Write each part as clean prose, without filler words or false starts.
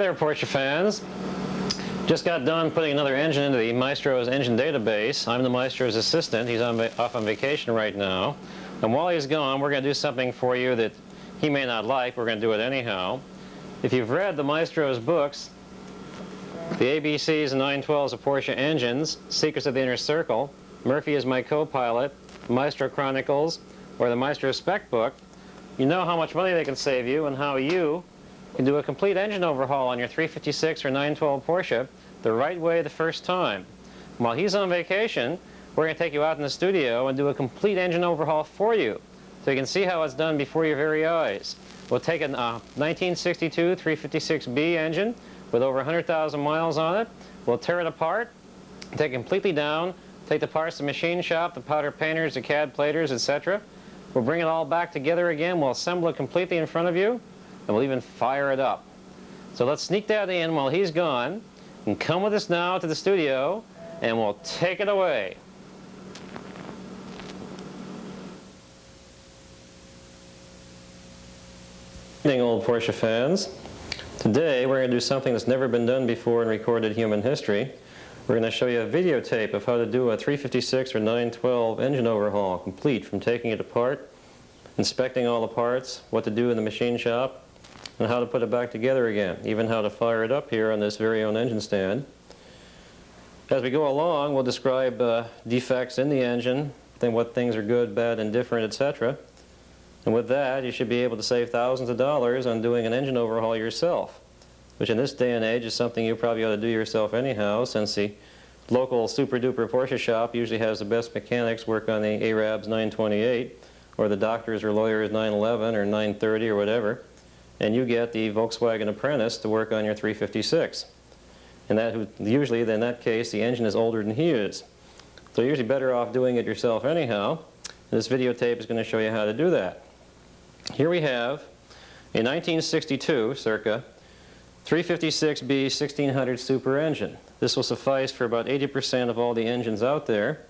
there, Porsche fans. Just got done putting another engine into the Maestro's engine database. I'm the Maestro's assistant. He's off on vacation right now. And while he's gone, we're going to do something for you that he may not like. We're going to do it anyhow. If you've read the Maestro's books, the ABCs and 912s of Porsche engines, Secrets of the Inner Circle, Murphy is my co-pilot, Maestro Chronicles, or the Maestro Spec book, you know how much money they can save you and how you can do a complete engine overhaul on your 356 or 912 Porsche the right way the first time. While he's on vacation, we're going to take you out in the studio and do a complete engine overhaul for you, so you can see how it's done before your very eyes. We'll take a 1962 356B engine with over 100,000 miles on it. We'll tear it apart, take it completely down, take the parts to the machine shop, the powder painters, the CAD platers, etc. We'll bring it all back together again. We'll assemble it completely in front of you, and we'll even fire it up. So let's sneak that in while he's gone, and come with us now to the studio, and we'll take it away. Good evening, old Porsche fans. Today we're going to do something that's never been done before in recorded human history. We're going to show you a videotape of how to do a 356 or 912 engine overhaul, complete from taking it apart, inspecting all the parts, what to do in the machine shop, and how to put it back together again, even how to fire it up here on this very own engine stand. As we go along, we'll describe defects in the engine, then what things are good, bad, indifferent, etc. And with that, you should be able to save thousands of dollars on doing an engine overhaul yourself, which in this day and age is something you probably ought to do yourself anyhow, since the local super-duper Porsche shop usually has the best mechanics work on the Arab's 928, or the doctors or lawyers 911 or 930 or whatever, and you get the Volkswagen apprentice to work on your 356. And that usually, in that case, the engine is older than he is. So you're usually better off doing it yourself anyhow. And this videotape is going to show you how to do that. Here we have a 1962, circa, 356B 1600 super engine. This will suffice for about 80% of all the engines out there,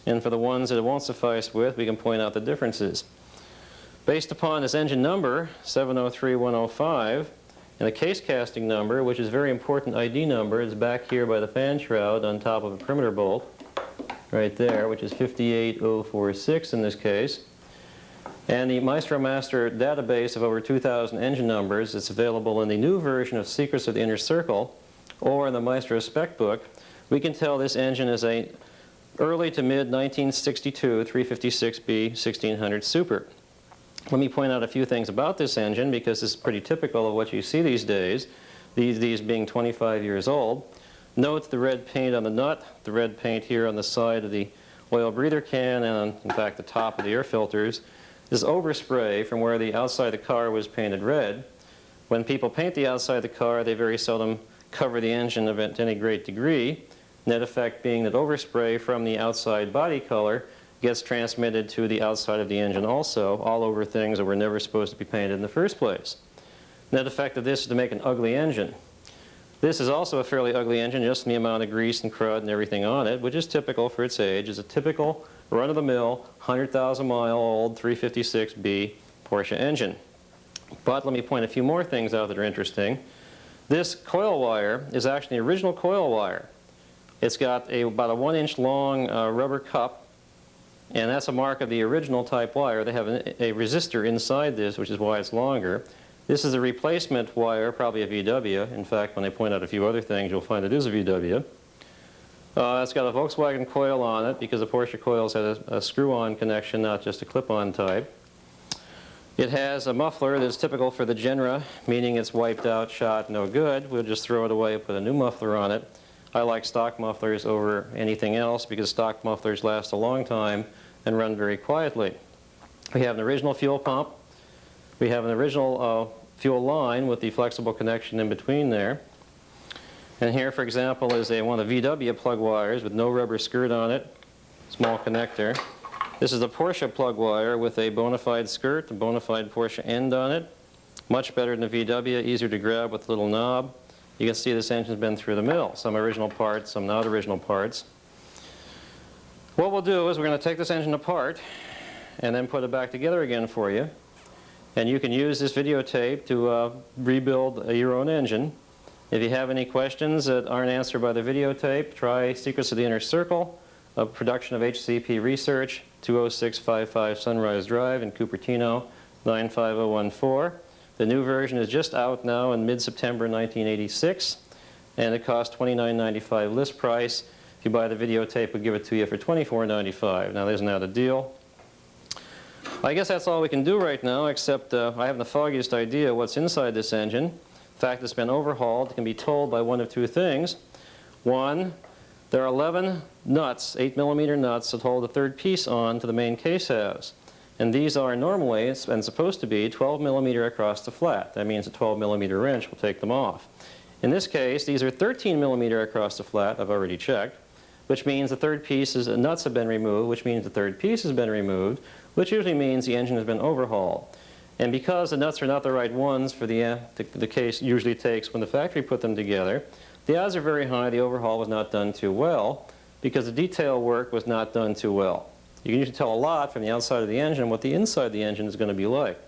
and for the ones that it won't suffice with, we can point out the differences. Based upon this engine number, 703105, and a case casting number, which is a very important ID number, is back here by the fan shroud on top of a perimeter bolt, right there, which is 58046 in this case. And the Maestro Master database of over 2,000 engine numbers is available in the new version of Secrets of the Inner Circle, or in the Maestro Spec book. We can tell this engine is a early to mid 1962 356B 1600 Super. Let me point out a few things about this engine, because this is pretty typical of what you see these days, these being 25 years old. Note the red paint on the nut, the red paint here on the side of the oil breather can, and on, in fact, the top of the air filters. This overspray from where the outside of the car was painted red. When people paint the outside of the car, they very seldom cover the engine to any great degree. Net effect being that overspray from the outside body color gets transmitted to the outside of the engine also, all over things that were never supposed to be painted in the first place. Net effect of this is to make an ugly engine. This is also a fairly ugly engine, just in the amount of grease and crud and everything on it, which is typical for its age. It's a typical run-of-the-mill, 100,000-mile-old 356B Porsche engine. But let me point a few more things out that are interesting. This coil wire is actually the original coil wire. It's got about a 1-inch long rubber cup, and that's a mark of the original type wire. They have a resistor inside this, which is why it's longer. This is a replacement wire, probably a VW. In fact, when I point out a few other things, you'll find it is a VW. It's got a Volkswagen coil on it, because the Porsche coils had a screw-on connection, not just a clip-on type. It has a muffler that's typical for the Genera, meaning it's wiped out, shot, no good. We'll just throw it away and put a new muffler on it. I like stock mufflers over anything else, because stock mufflers last a long time and run very quietly. We have an original fuel pump. We have an original fuel line with the flexible connection in between there. And here, for example, is one of the VW plug wires with no rubber skirt on it, small connector. This is a Porsche plug wire with a bona fide skirt, a bona fide Porsche end on it. Much better than the VW, easier to grab with a little knob. You can see this engine's been through the mill. Some original parts, some not original parts. What we'll do is we're going to take this engine apart and then put it back together again for you. And you can use this videotape to rebuild your own engine. If you have any questions that aren't answered by the videotape, try Secrets of the Inner Circle, a production of HCP Research, 20655 Sunrise Drive in Cupertino, 95014. The new version is just out now in mid-September 1986, and it costs $29.95 list price. If you buy the videotape, we'll give it to you for $24.95. Now, isn't that a deal? I guess that's all we can do right now, except I haven't the foggiest idea what's inside this engine. The fact it's been overhauled can be told by one of two things. One, there are 11 nuts, 8mm nuts, that hold the third piece on to the main case halves. And these are normally, and supposed to be, 12mm across the flat. That means a 12mm wrench will take them off. In this case, these are 13mm across the flat, I've already checked, which means the third piece's nuts have been removed, which means the third piece has been removed, which usually means the engine has been overhauled. And because the nuts are not the right ones for the case usually takes when the factory put them together, the odds are very high the overhaul was not done too well because the detail work was not done too well. You can usually tell a lot from the outside of the engine what the inside of the engine is going to be like.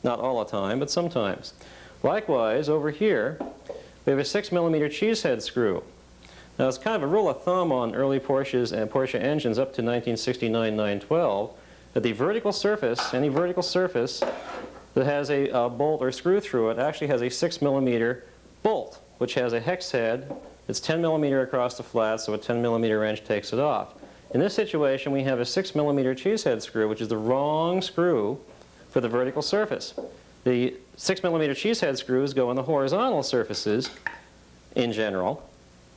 Not all the time, but sometimes. Likewise, over here, we have a 6mm cheesehead screw. Now, it's kind of a rule of thumb on early Porsches and Porsche engines up to 1969-912 that the vertical surface, any vertical surface that has a bolt or screw through it actually has a 6mm bolt, which has a hex head. It's 10mm across the flat, so a 10mm wrench takes it off. In this situation, we have a 6mm cheesehead screw, which is the wrong screw for the vertical surface. The 6mm cheesehead screws go on the horizontal surfaces in general,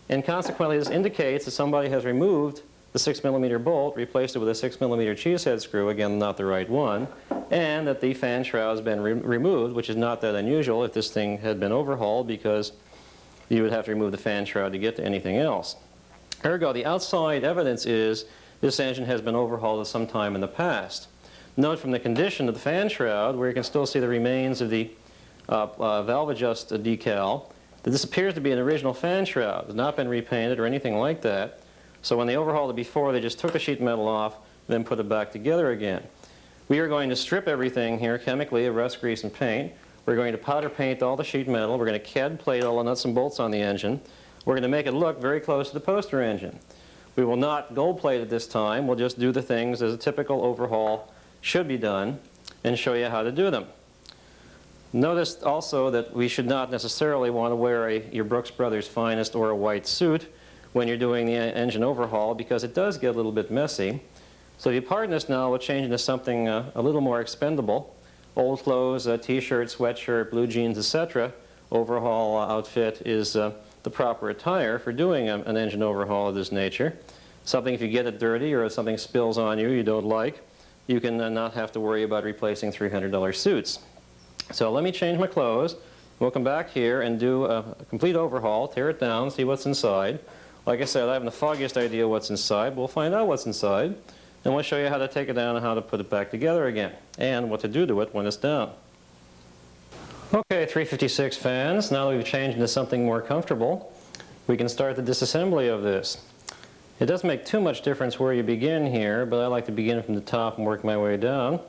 and consequently this indicates that somebody has removed the 6mm bolt, replaced it with a 6mm cheesehead screw, again not the right one, and that the fan shroud has been removed, which is not that unusual if this thing had been overhauled, because you would have to remove the fan shroud to get to anything else. Ergo, the outside evidence is this engine has been overhauled at some time in the past. Note from the condition of the fan shroud, where you can still see the remains of the valve adjust decal, that this appears to be an original fan shroud. It has not been repainted or anything like that. So when they overhauled it before, they just took the sheet metal off, then put it back together again. We are going to strip everything here chemically of rust, grease, and paint. We're going to powder paint all the sheet metal. We're going to CAD plate all the nuts and bolts on the engine. We're going to make it look very close to the poster engine. We will not gold plate it this time. We'll just do the things as a typical overhaul should be done and show you how to do them. Notice also that we should not necessarily want to wear your Brooks Brothers Finest or a white suit when you're doing the engine overhaul, because it does get a little bit messy. So if you pardon us now, we'll change into something a little more expendable. Old clothes, t-shirt, sweatshirt, blue jeans, etc. Overhaul outfit is the proper attire for doing an engine overhaul of this nature. Something, if you get it dirty or if something spills on you don't like, you can not have to worry about replacing $300 suits. So let me change my clothes. We'll come back here and do a complete overhaul, tear it down, see what's inside. Like I said, I haven't the foggiest idea what's inside. We'll find out what's inside, and we'll show you how to take it down and how to put it back together again, and what to do to it when it's down. Okay, 356 fans, now that we've changed into something more comfortable, we can start the disassembly of this. It doesn't make too much difference where you begin here, but I like to begin from the top and work my way down.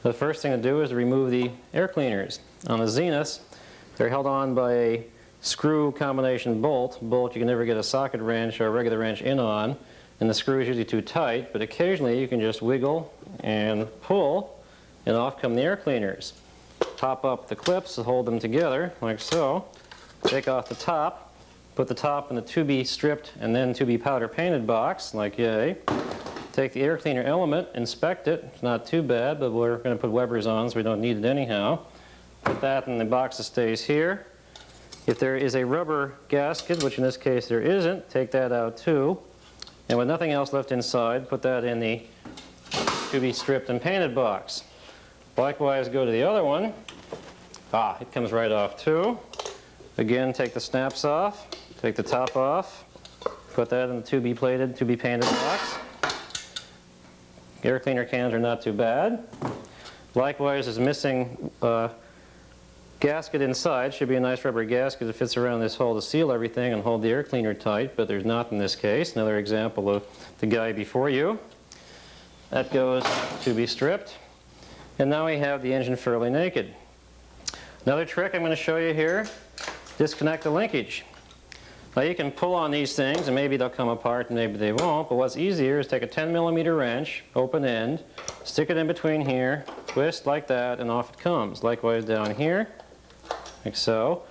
The first thing to do is to remove the air cleaners. On the Zeniths, they're held on by a screw combination bolt you can never get a socket wrench or a regular wrench in on, and the screw is usually too tight, but occasionally you can just wiggle and pull and off come the air cleaners. Pop up the clips to hold them together like so, take off the top, put the top in the to be stripped and then to be powder painted box like yay. Take the air cleaner element, inspect it, it's not too bad, but we're going to put Weber's on so we don't need it anyhow. Put that in the box that stays here. If there is a rubber gasket, which in this case there isn't, take that out too. And with nothing else left inside, put that in the to be stripped and painted box. Likewise, go to the other one. It comes right off too. Again, take the snaps off, take the top off, put that in the to be plated, to be painted box. Air cleaner cans are not too bad. Likewise, is missing gasket inside. Should be a nice rubber gasket that fits around this hole to seal everything and hold the air cleaner tight, but there's not in this case. Another example of the guy before you. That goes to be stripped. And now we have the engine fairly naked. Another trick I'm going to show you here disconnect the linkage. Now you can pull on these things and maybe they'll come apart and maybe they won't, but what's easier is take a 10mm wrench, open end, stick it in between here, twist like that, and off it comes. Likewise down here, like so.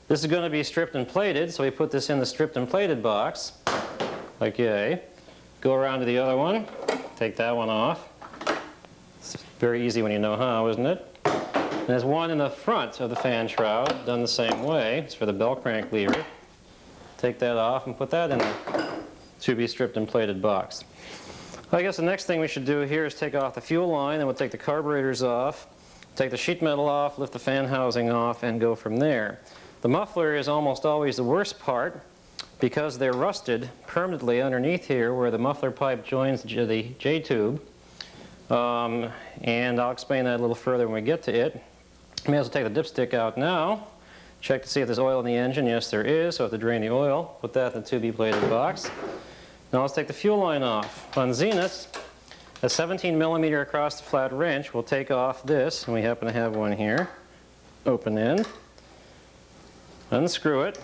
This is going to be stripped and plated, so we put this in the stripped and plated box. Like yay. Go around to the other one, take that one off. It's very easy when you know how, isn't it? And there's one in the front of the fan shroud, done the same way. It's for the bell crank lever. Take that off and put that in the to be stripped and plated box. I guess the next thing we should do here is take off the fuel line, and we'll take the carburetors off, take the sheet metal off, lift the fan housing off, and go from there. The muffler is almost always the worst part because they're rusted permanently underneath here where the muffler pipe joins the J-tube. And I'll explain that a little further when we get to it. I may as well take the dipstick out now. Check to see if there's oil in the engine. Yes, there is, so I have to drain the oil. Put that in the to-be-plated box. Now let's take the fuel line off. On Zenith, a 17mm across the flat wrench will take off this, and we happen to have one here. Open end. Unscrew it.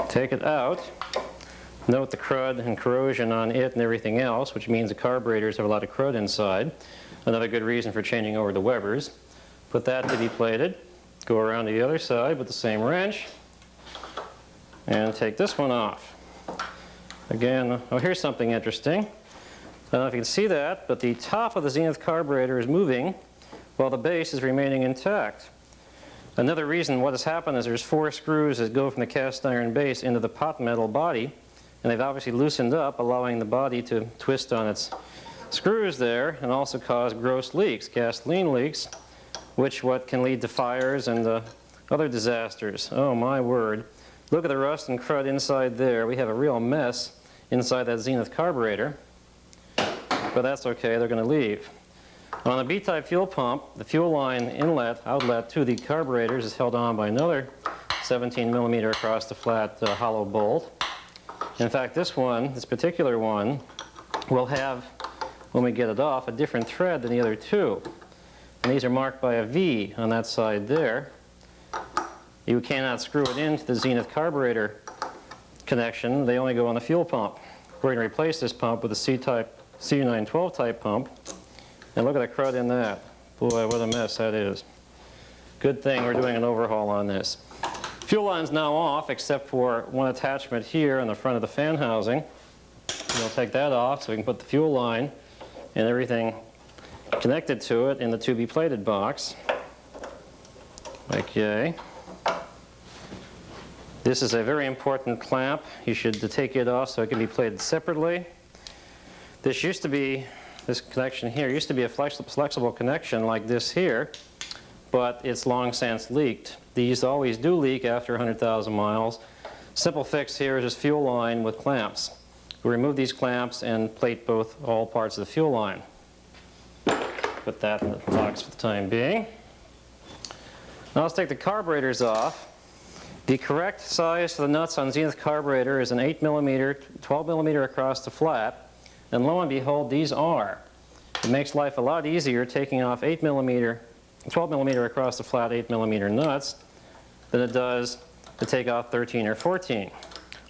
Take it out. Note the crud and corrosion on it and everything else, which means the carburetors have a lot of crud inside. Another good reason for changing over the Webers. Put that to be plated. Go around to the other side with the same wrench. And take this one off. Again, oh, here's something interesting. I don't know if you can see that, but the top of the Zenith carburetor is moving while the base is remaining intact. Another reason what has happened is there's 4 screws that go from the cast iron base into the pot metal body, and they've obviously loosened up, allowing the body to twist on its screws there and also cause gross leaks, gasoline leaks, which can lead to fires and other disasters. Oh my word. Look at the rust and crud inside there. We have a real mess inside that Zenith carburetor, but that's okay, they're going to leave. On the B-type fuel pump, the fuel line inlet, outlet to the carburetors is held on by another 17mm across the flat hollow bolt. In fact, this particular one, will have, when we get it off, a different thread than the other two. And these are marked by a V on that side there. You cannot screw it into the Zenith carburetor connection. They only go on the fuel pump. We're going to replace this pump with a C-type, C912 type pump. And look at the crud in that. Boy, what a mess that is. Good thing we're doing an overhaul on this. Fuel line's now off except for one attachment here on the front of the fan housing. We'll take that off so we can put the fuel line and everything connected to it in the to-be-plated box. Okay. This is a very important clamp. You should take it off so it can be plated separately. This connection here used to be a flexible connection like this here, but it's long since leaked. These always do leak after 100,000 miles. Simple fix here is just fuel line with clamps. We remove these clamps and plate all parts of the fuel line. Put that in the box for the time being. Now let's take the carburetors off. The correct size for the nuts on Zenith carburetor is an 8mm, 12mm across the flat. And lo and behold, these are. It makes life a lot easier taking off 8mm, 12mm across the flat 8mm nuts than it does to take off 13 or 14.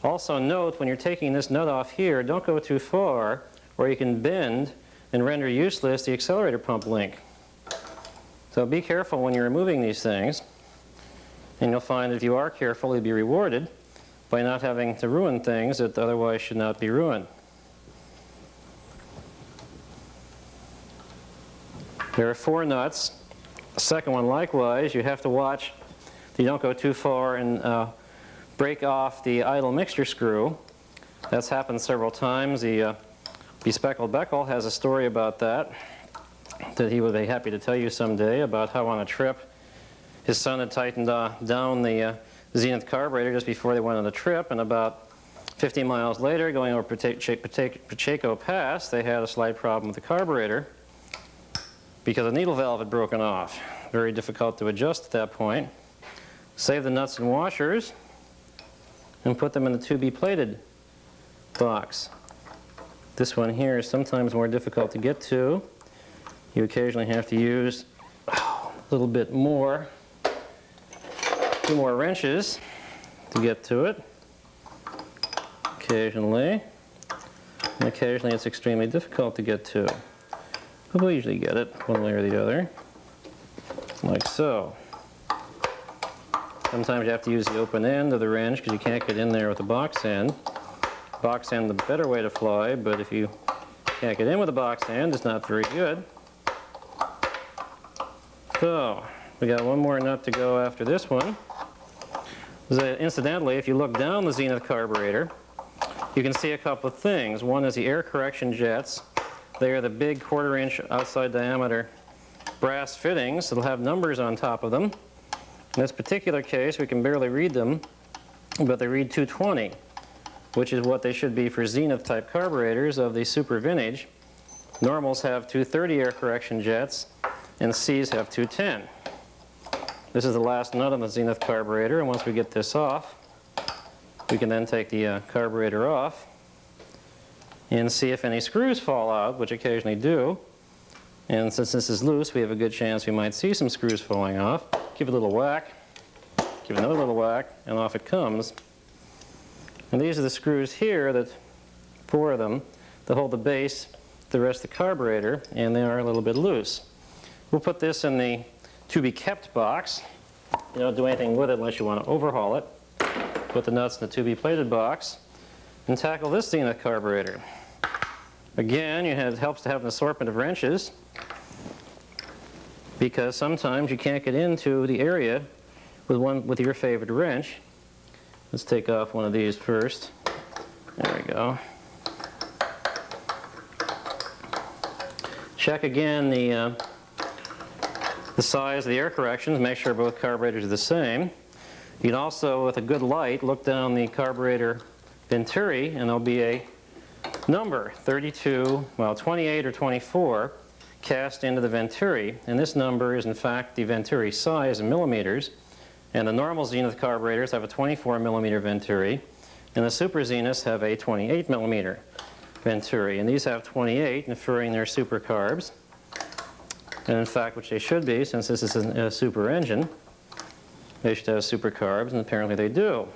Also note, when you're taking this nut off here, don't go too far or you can bend and render useless the accelerator pump link. So be careful when you're removing these things, and you'll find that if you are careful, you'll be rewarded by not having to ruin things that otherwise should not be ruined. There are 4 nuts. The second one likewise, you have to watch that you don't go too far and break off the idle mixture screw. That's happened several times. The Bespeckled Beckel has a story about that he would be happy to tell you someday, about how on a trip his son had tightened down the Zenith carburetor just before they went on the trip, and about 50 miles later, going over Pacheco Pass, they had a slight problem with the carburetor because a needle valve had broken off. Very difficult to adjust at that point. Save the nuts and washers and put them in the to-be-plated box. This one here is sometimes more difficult to get to. You occasionally have to use little bit more, 2 more wrenches to get to it occasionally. And occasionally it's extremely difficult to get to. But we'll usually get it one way or the other, like so. Sometimes you have to use the open end of the wrench because you can't get in there with the box end. Box end, the better way to fly, but if you can't get in with the box end, it's not very good. So, we got one more nut to go after this one. Incidentally, if you look down the Zenith carburetor, you can see a couple of things. One is the air correction jets. They are the big 1/4 inch outside diameter brass fittings that'll have numbers on top of them. In this particular case, we can barely read them, but they read 220, which is what they should be for Zenith type carburetors of the super vintage. Normals have 230 air correction jets, and C's have 210. This is the last nut on the Zenith carburetor, and once we get this off, we can then take the carburetor off and see if any screws fall out, which occasionally do. And since this is loose, we have a good chance we might see some screws falling off. Give it a little whack, give it another little whack, and off it comes. And these are the screws here, 4 of them, that hold the base, the rest of the carburetor, and they are a little bit loose. We'll put this in the to be kept box. You don't do anything with it unless you want to overhaul it. Put the nuts in the to be plated box and tackle this Zenith carburetor. Again, it helps to have an assortment of wrenches because sometimes you can't get into the area with your favorite wrench. Let's take off one of these first. There we go. Check again the size of the air corrections, make sure both carburetors are the same. You can also, with a good light, look down the carburetor venturi and there'll be a number, 32, well 28 or 24, cast into the venturi. And this number is in fact the venturi size in millimeters. And the normal Zenith carburetors have a 24 millimeter venturi, and the Super Zeniths have a 28 millimeter venturi. And these have 28, inferring they're super carbs. And in fact, which they should be, since this is a super engine, they should have super carbs, and apparently they do.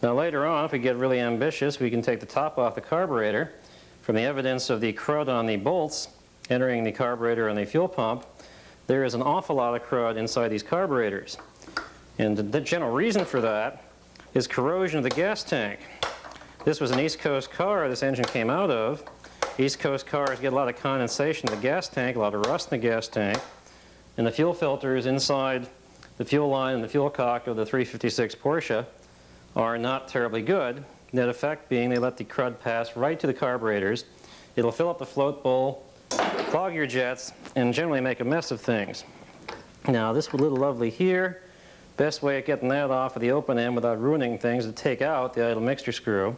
Now later on, if we get really ambitious, we can take the top off the carburetor. From the evidence of the crud on the bolts entering the carburetor and the fuel pump, there is an awful lot of crud inside these carburetors. And the general reason for that is corrosion of the gas tank. This was an East Coast car this engine came out of. East Coast cars get a lot of condensation in the gas tank, a lot of rust in the gas tank, and the fuel filters inside the fuel line and the fuel cock of the 356 Porsche are not terribly good. Net effect being they let the crud pass right to the carburetors. It'll fill up the float bowl, clog your jets, and generally make a mess of things. Now this little lovely here, best way of getting that off of the open end without ruining things is to take out the idle mixture screw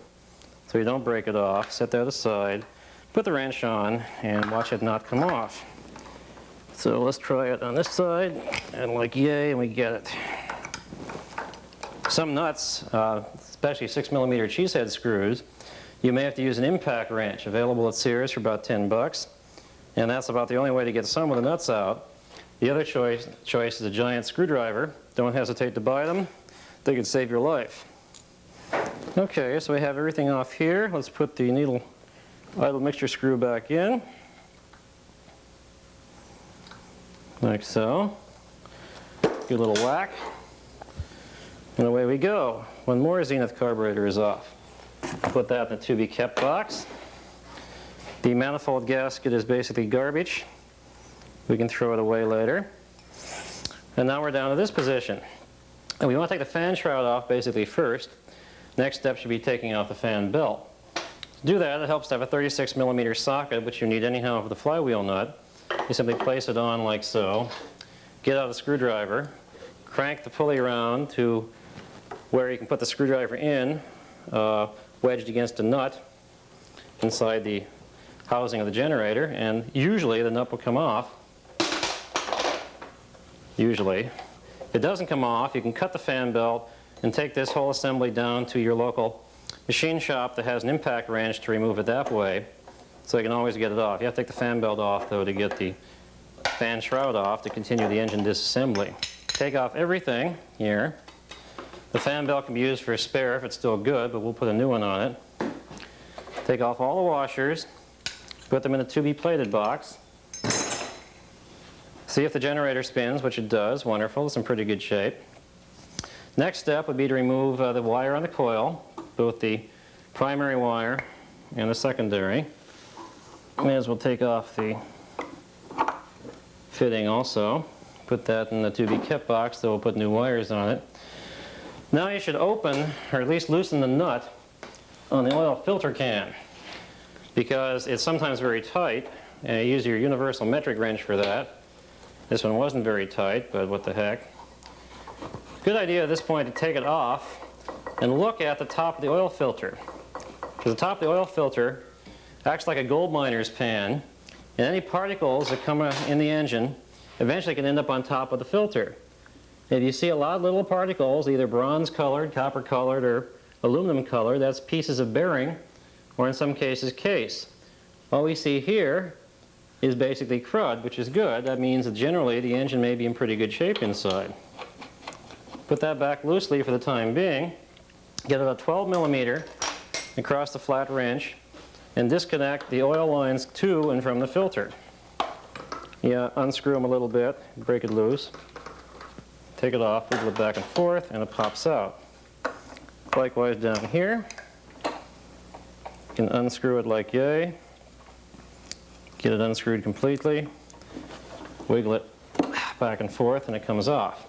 so you don't break it off. Set that aside, put the wrench on, and watch it not come off. So let's try it on this side, and like yay, and we get it. Some nuts, especially 6 millimeter cheesehead screws, you may have to use an impact wrench, available at Sears for about 10 bucks. And that's about the only way to get some of the nuts out. The other choice is a giant screwdriver. Don't hesitate to buy them. They could save your life. Okay, so we have everything off here. Let's put the needle idle mixture screw back in. Like so. Give a little whack. And away we go. One more Zenith carburetor is off. Put that in the to be kept box. The manifold gasket is basically garbage. We can throw it away later. And now we're down to this position. And we want to take the fan shroud off basically first. Next step should be taking off the fan belt. To do that, it helps to have a 36 millimeter socket, which you need anyhow for the flywheel nut. You simply place it on like so, get out a screwdriver, crank the pulley around to where you can put the screwdriver in, wedged against a nut inside the housing of the generator, and usually the nut will come off. Usually. If it doesn't come off, you can cut the fan belt and take this whole assembly down to your local machine shop that has an impact wrench to remove it that way, so you can always get it off. You have to take the fan belt off though to get the fan shroud off to continue the engine disassembly. Take off everything here. The fan belt can be used for a spare if it's still good, but we'll put a new one on it. Take off all the washers, put them in a to-be-plated box. See if the generator spins, which it does. Wonderful, it's in pretty good shape. Next step would be to remove the wire on the coil, both the primary wire and the secondary. May as well take off the fitting also. Put that in the to-be-kept box, so we'll put new wires on it. Now you should open, or at least loosen the nut on the oil filter can, because it's sometimes very tight, and you use your universal metric wrench for that. This one wasn't very tight, but what the heck. Good idea at this point to take it off and look at the top of the oil filter. Because the top of the oil filter acts like a gold miner's pan, and any particles that come in the engine eventually can end up on top of the filter. If you see a lot of little particles, either bronze colored, copper colored, or aluminum colored, that's pieces of bearing, or in some cases case. All we see here is basically crud, which is good. That means that generally the engine may be in pretty good shape inside. Put that back loosely for the time being. Get about 12 millimeter across the flat wrench and disconnect the oil lines to and from the filter. Yeah, unscrew them a little bit, break it loose. Take it off, wiggle it back and forth, and it pops out. Likewise down here. You can unscrew it like yay. Get it unscrewed completely. Wiggle it back and forth, and it comes off.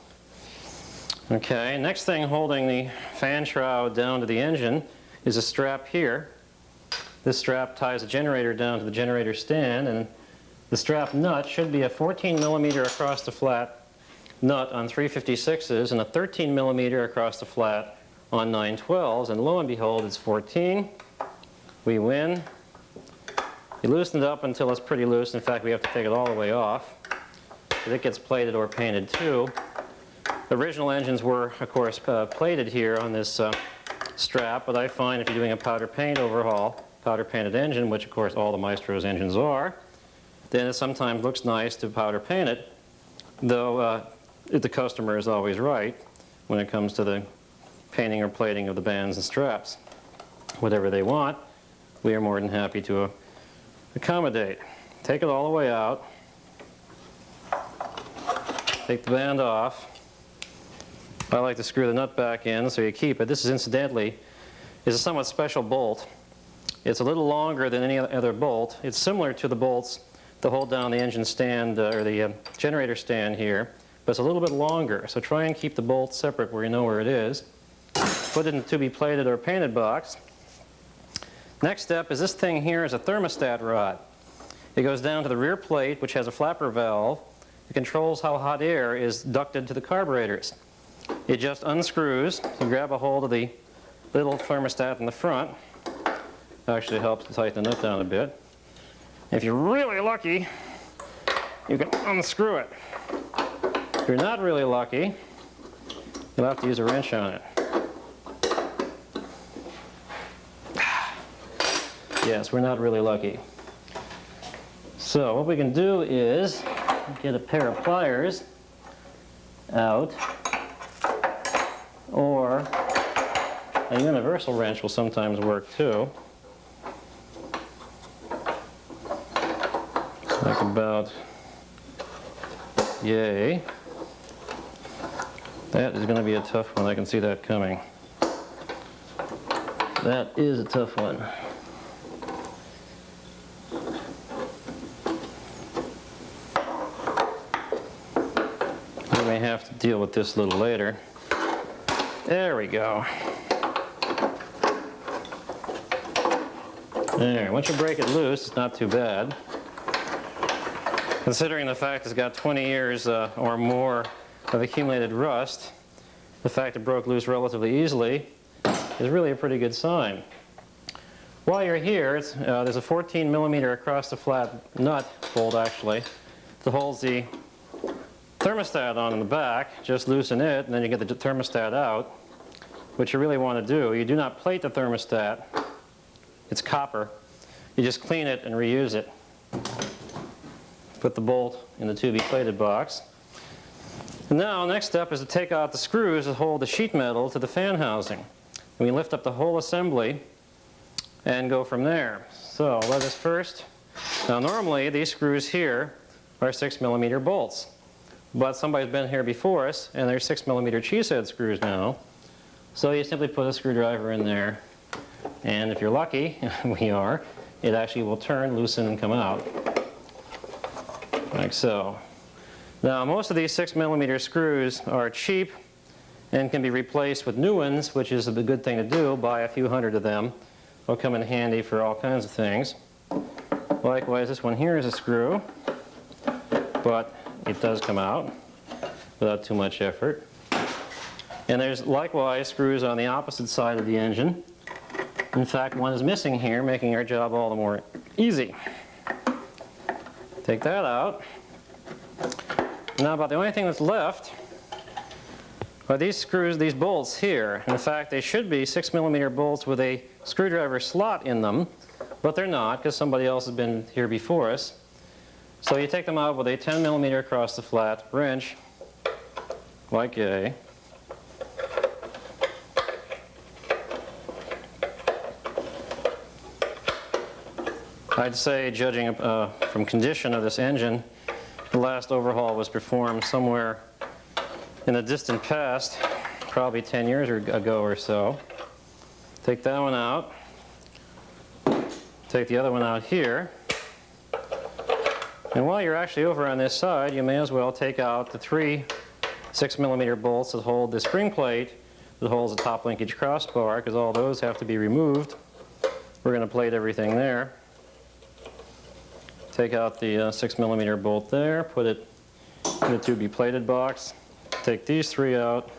Okay, next thing holding the fan shroud down to the engine is a strap here. This strap ties the generator down to the generator stand, and the strap nut should be a 14 millimeter across the flat nut on 356s and a 13 millimeter across the flat on 912s, and lo and behold, it's 14. We win. You loosen it up until it's pretty loose. In fact, we have to take it all the way off, but it gets plated or painted too. Original engines were, of course, plated here on this strap, but I find if you're doing a powder paint overhaul, powder painted engine, which of course all the Maestro's engines are, then it sometimes looks nice to powder paint it, though the customer is always right when it comes to the painting or plating of the bands and straps. Whatever they want, we are more than happy to accommodate. Take it all the way out. Take the band off. I like to screw the nut back in so you keep it. This is incidentally is a somewhat special bolt. It's a little longer than any other bolt. It's similar to the bolts to hold down the engine stand or the generator stand here, but it's a little bit longer. So try and keep the bolt separate where you know where it is. Put it in a to-be-plated or painted box. Next step is this thing here is a thermostat rod. It goes down to the rear plate, which has a flapper valve. It controls how hot air is ducted to the carburetors. It just unscrews. You grab a hold of the little thermostat in the front. Actually helps to tighten the nut down a bit. If you're really lucky, you can unscrew it. If you're not really lucky, you'll have to use a wrench on it. Yes, we're not really lucky. So what we can do is get a pair of pliers out, or a universal wrench will sometimes work too. Like about yay. That is going to be a tough one. I can see that coming. That is a tough one. We may have to deal with this a little later. There we go. There, once you break it loose, it's not too bad. Considering the fact it's got 20 years or more of accumulated rust, the fact it broke loose relatively easily is really a pretty good sign. While you're here, there's a 14 millimeter across the flat nut bolt actually that holds the thermostat on in the back. Just loosen it and then you get the thermostat out. What you really want to do, you do not plate the thermostat. It's copper. You just clean it and reuse it. Put the bolt in the to-be plated box. And now, next step is to take out the screws that hold the sheet metal to the fan housing. And we lift up the whole assembly and go from there. So let us first, now normally these screws here are 6mm bolts. But somebody's been here before us and they're 6mm cheesehead screws now. So you simply put a screwdriver in there, and if you're lucky, we are, it actually will turn, loosen, and come out. Like so. Now most of these 6mm screws are cheap and can be replaced with new ones, which is a good thing to do. Buy a few hundred of them. They'll come in handy for all kinds of things. Likewise, this one here is a screw, but it does come out without too much effort. And there's likewise screws on the opposite side of the engine. In fact, one is missing here, making our job all the more easy. Take that out. Now about the only thing that's left are these screws, these bolts here. In fact, they should be 6mm bolts with a screwdriver slot in them, but they're not because somebody else has been here before us. So you take them out with a 10mm across the flat wrench, like a. I'd say, judging from condition of this engine, the last overhaul was performed somewhere in the distant past, probably 10 years ago or so. Take that one out. Take the other one out here. And while you're actually over on this side, you may as well take out the 3 6mm bolts that hold the spring plate that holds the top linkage crossbar, because all those have to be removed. We're going to plate everything there. Take out the 6mm bolt there, put it in the to-be plated box. Take these 3 out,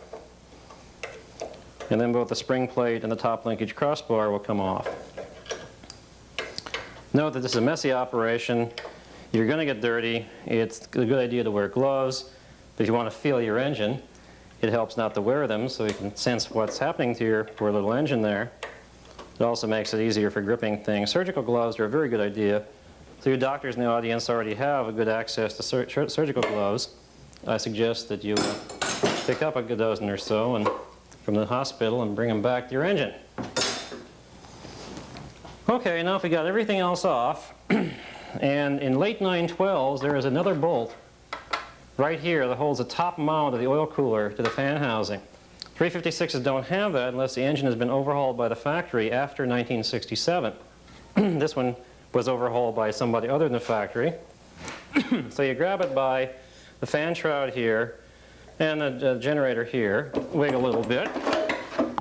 and then both the spring plate and the top linkage crossbar will come off. Note that this is a messy operation. You're going to get dirty. It's a good idea to wear gloves, but if you want to feel your engine, it helps not to wear them so you can sense what's happening to your poor little engine there. It also makes it easier for gripping things. Surgical gloves are a very good idea. So your doctors in the audience already have a good access to surgical gloves. I suggest that you pick up a good dozen or so from the hospital and bring them back to your engine. Okay, now if we got everything else off, and in late 912s there is another bolt right here that holds the top mount of the oil cooler to the fan housing. 356s don't have that unless the engine has been overhauled by the factory after 1967. This one was overhauled by somebody other than the factory. So you grab it by the fan shroud here and the generator here, wiggle a little bit,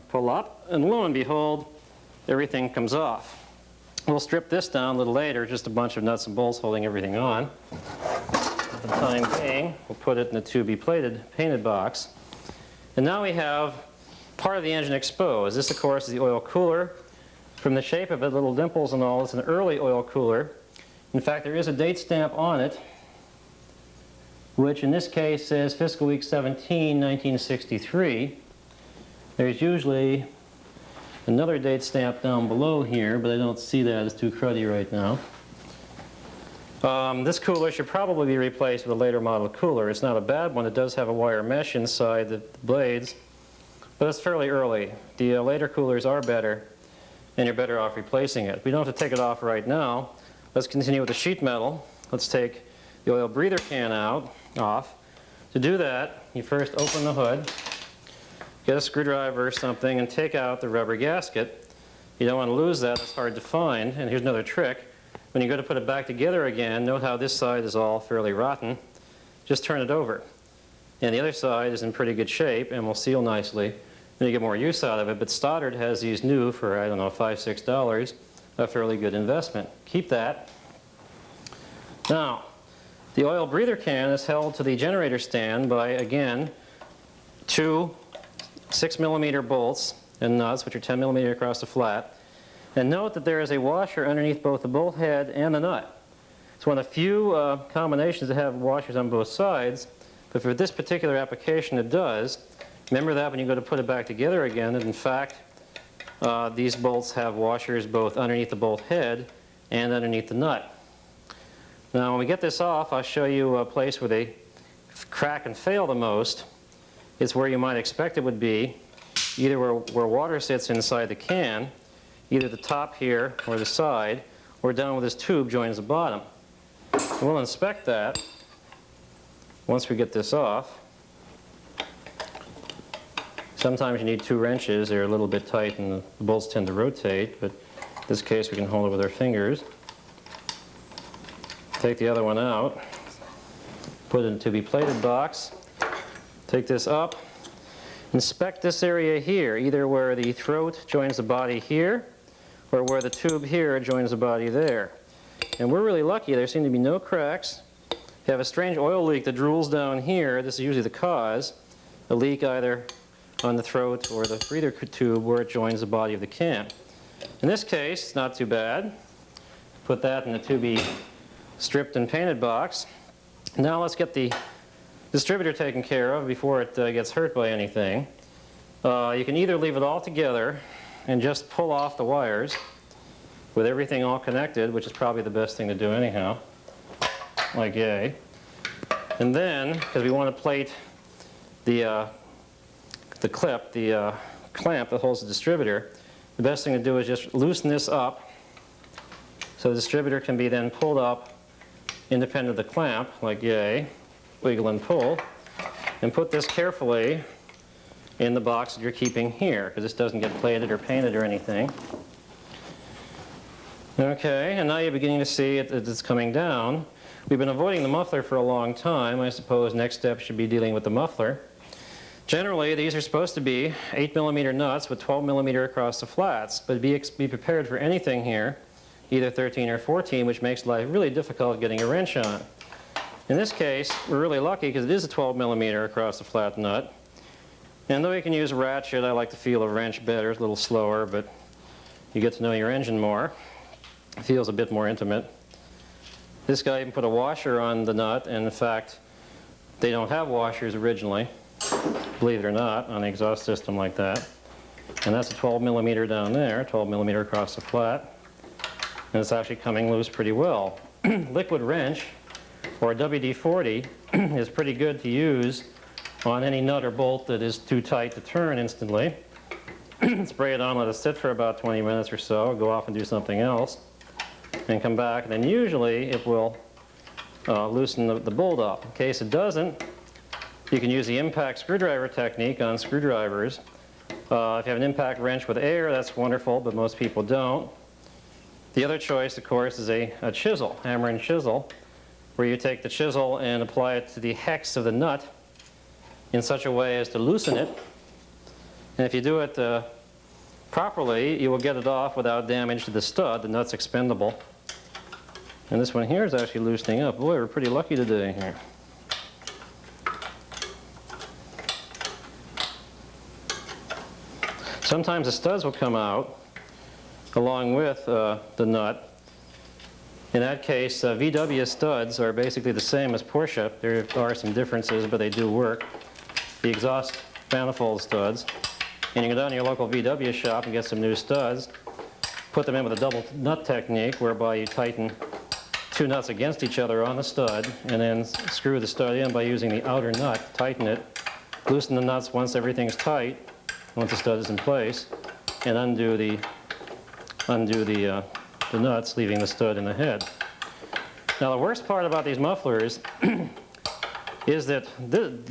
pull up, and lo and behold, everything comes off. We'll strip this down a little later, just a bunch of nuts and bolts holding everything on. For the time being, we'll put it in the to-be plated painted box. And now we have part of the engine exposed. This, of course, is the oil cooler. From the shape of it, little dimples and all, it's an early oil cooler. In fact, there is a date stamp on it, which in this case says fiscal week 17, 1963. There's usually another date stamp down below here, but I don't see that. It's too cruddy right now. This cooler should probably be replaced with a later model cooler. It's not a bad one. It does have a wire mesh inside the blades, but it's fairly early. The later coolers are better, and you're better off replacing it. We don't have to take it off right now. Let's continue with the sheet metal. Let's take the oil breather can off. To do that, you first open the hood, get a screwdriver or something, and take out the rubber gasket. You don't want to lose that. It's hard to find. And here's another trick. When you go to put it back together again, note how this side is all fairly rotten. Just turn it over. And the other side is in pretty good shape and will seal nicely. Then you get more use out of it, but Stoddard has these new for, I don't know, $5, $6, a fairly good investment. Keep that. Now, the oil breather can is held to the generator stand by, again, 2 6mm bolts and nuts, which are 10mm across the flat. And note that there is a washer underneath both the bolt head and the nut. It's one of the few combinations that have washers on both sides, but for this particular application it does. Remember that when you go to put it back together again, that in fact these bolts have washers both underneath the bolt head and underneath the nut. Now when we get this off, I'll show you a place where they crack and fail the most. It's where you might expect it would be, either where water sits inside the can, either the top here or the side, or down where this tube joins the bottom. And we'll inspect that once we get this off. Sometimes you need 2 wrenches. They're a little bit tight and the bolts tend to rotate, but in this case we can hold it with our fingers. Take the other one out, put it in a to be plated box, take this up, inspect this area here, either where the throat joins the body here or where the tube here joins the body there. And we're really lucky. There seem to be no cracks. If you have a strange oil leak that drools down here, this is usually the cause. A leak either on the throat or the breather tube where it joins the body of the can. In this case, it's not too bad. Put that in the to be stripped and painted box. Now let's get the distributor taken care of before it gets hurt by anything. You can either leave it all together and just pull off the wires with everything all connected, which is probably the best thing to do anyhow, like yay. And then, because we want to plate the clip, the clamp that holds the distributor, the best thing to do is just loosen this up so the distributor can be then pulled up independent of the clamp, like yay, wiggle and pull, and put this carefully in the box that you're keeping here, because this doesn't get plated or painted or anything. Okay, and now you're beginning to see it's coming down. We've been avoiding the muffler for a long time. I suppose next step should be dealing with the muffler. Generally, these are supposed to be 8mm nuts with 12mm across the flats, but be prepared for anything here, either 13 or 14, which makes life really difficult getting a wrench on. In this case, we're really lucky because it is a 12mm across the flat nut. And though you can use a ratchet, I like to feel a wrench better. It's a little slower, but you get to know your engine more. It feels a bit more intimate. This guy even put a washer on the nut, and in fact, they don't have washers originally, believe it or not, on the exhaust system like that. And that's a 12mm down there, 12mm across the flat. And it's actually coming loose pretty well. Liquid wrench, or a WD-40, is pretty good to use on any nut or bolt that is too tight to turn instantly. Spray it on, let it sit for about 20 minutes or so, go off and do something else, and come back, and then usually it will loosen the bolt up. In case it doesn't, you can use the impact screwdriver technique on screwdrivers. If you have an impact wrench with air, that's wonderful, but most people don't. The other choice, of course, is a chisel, hammer and chisel, where you take the chisel and apply it to the hex of the nut in such a way as to loosen it. And if you do it properly, you will get it off without damage to the stud. The nut's expendable. And this one here is actually loosening up. Boy, we're pretty lucky today here. Sometimes the studs will come out along with the nut. In that case, VW studs are basically the same as Porsche. There are some differences, but they do work. The exhaust manifold studs. And you go down to your local VW shop and get some new studs. Put them in with a double nut technique, whereby you tighten 2 nuts against each other on the stud, and then screw the stud in by using the outer nut, tighten it, loosen the nuts once everything's tight, once the stud is in place, and undo the nuts, leaving the stud in the head. Now the worst part about these mufflers is that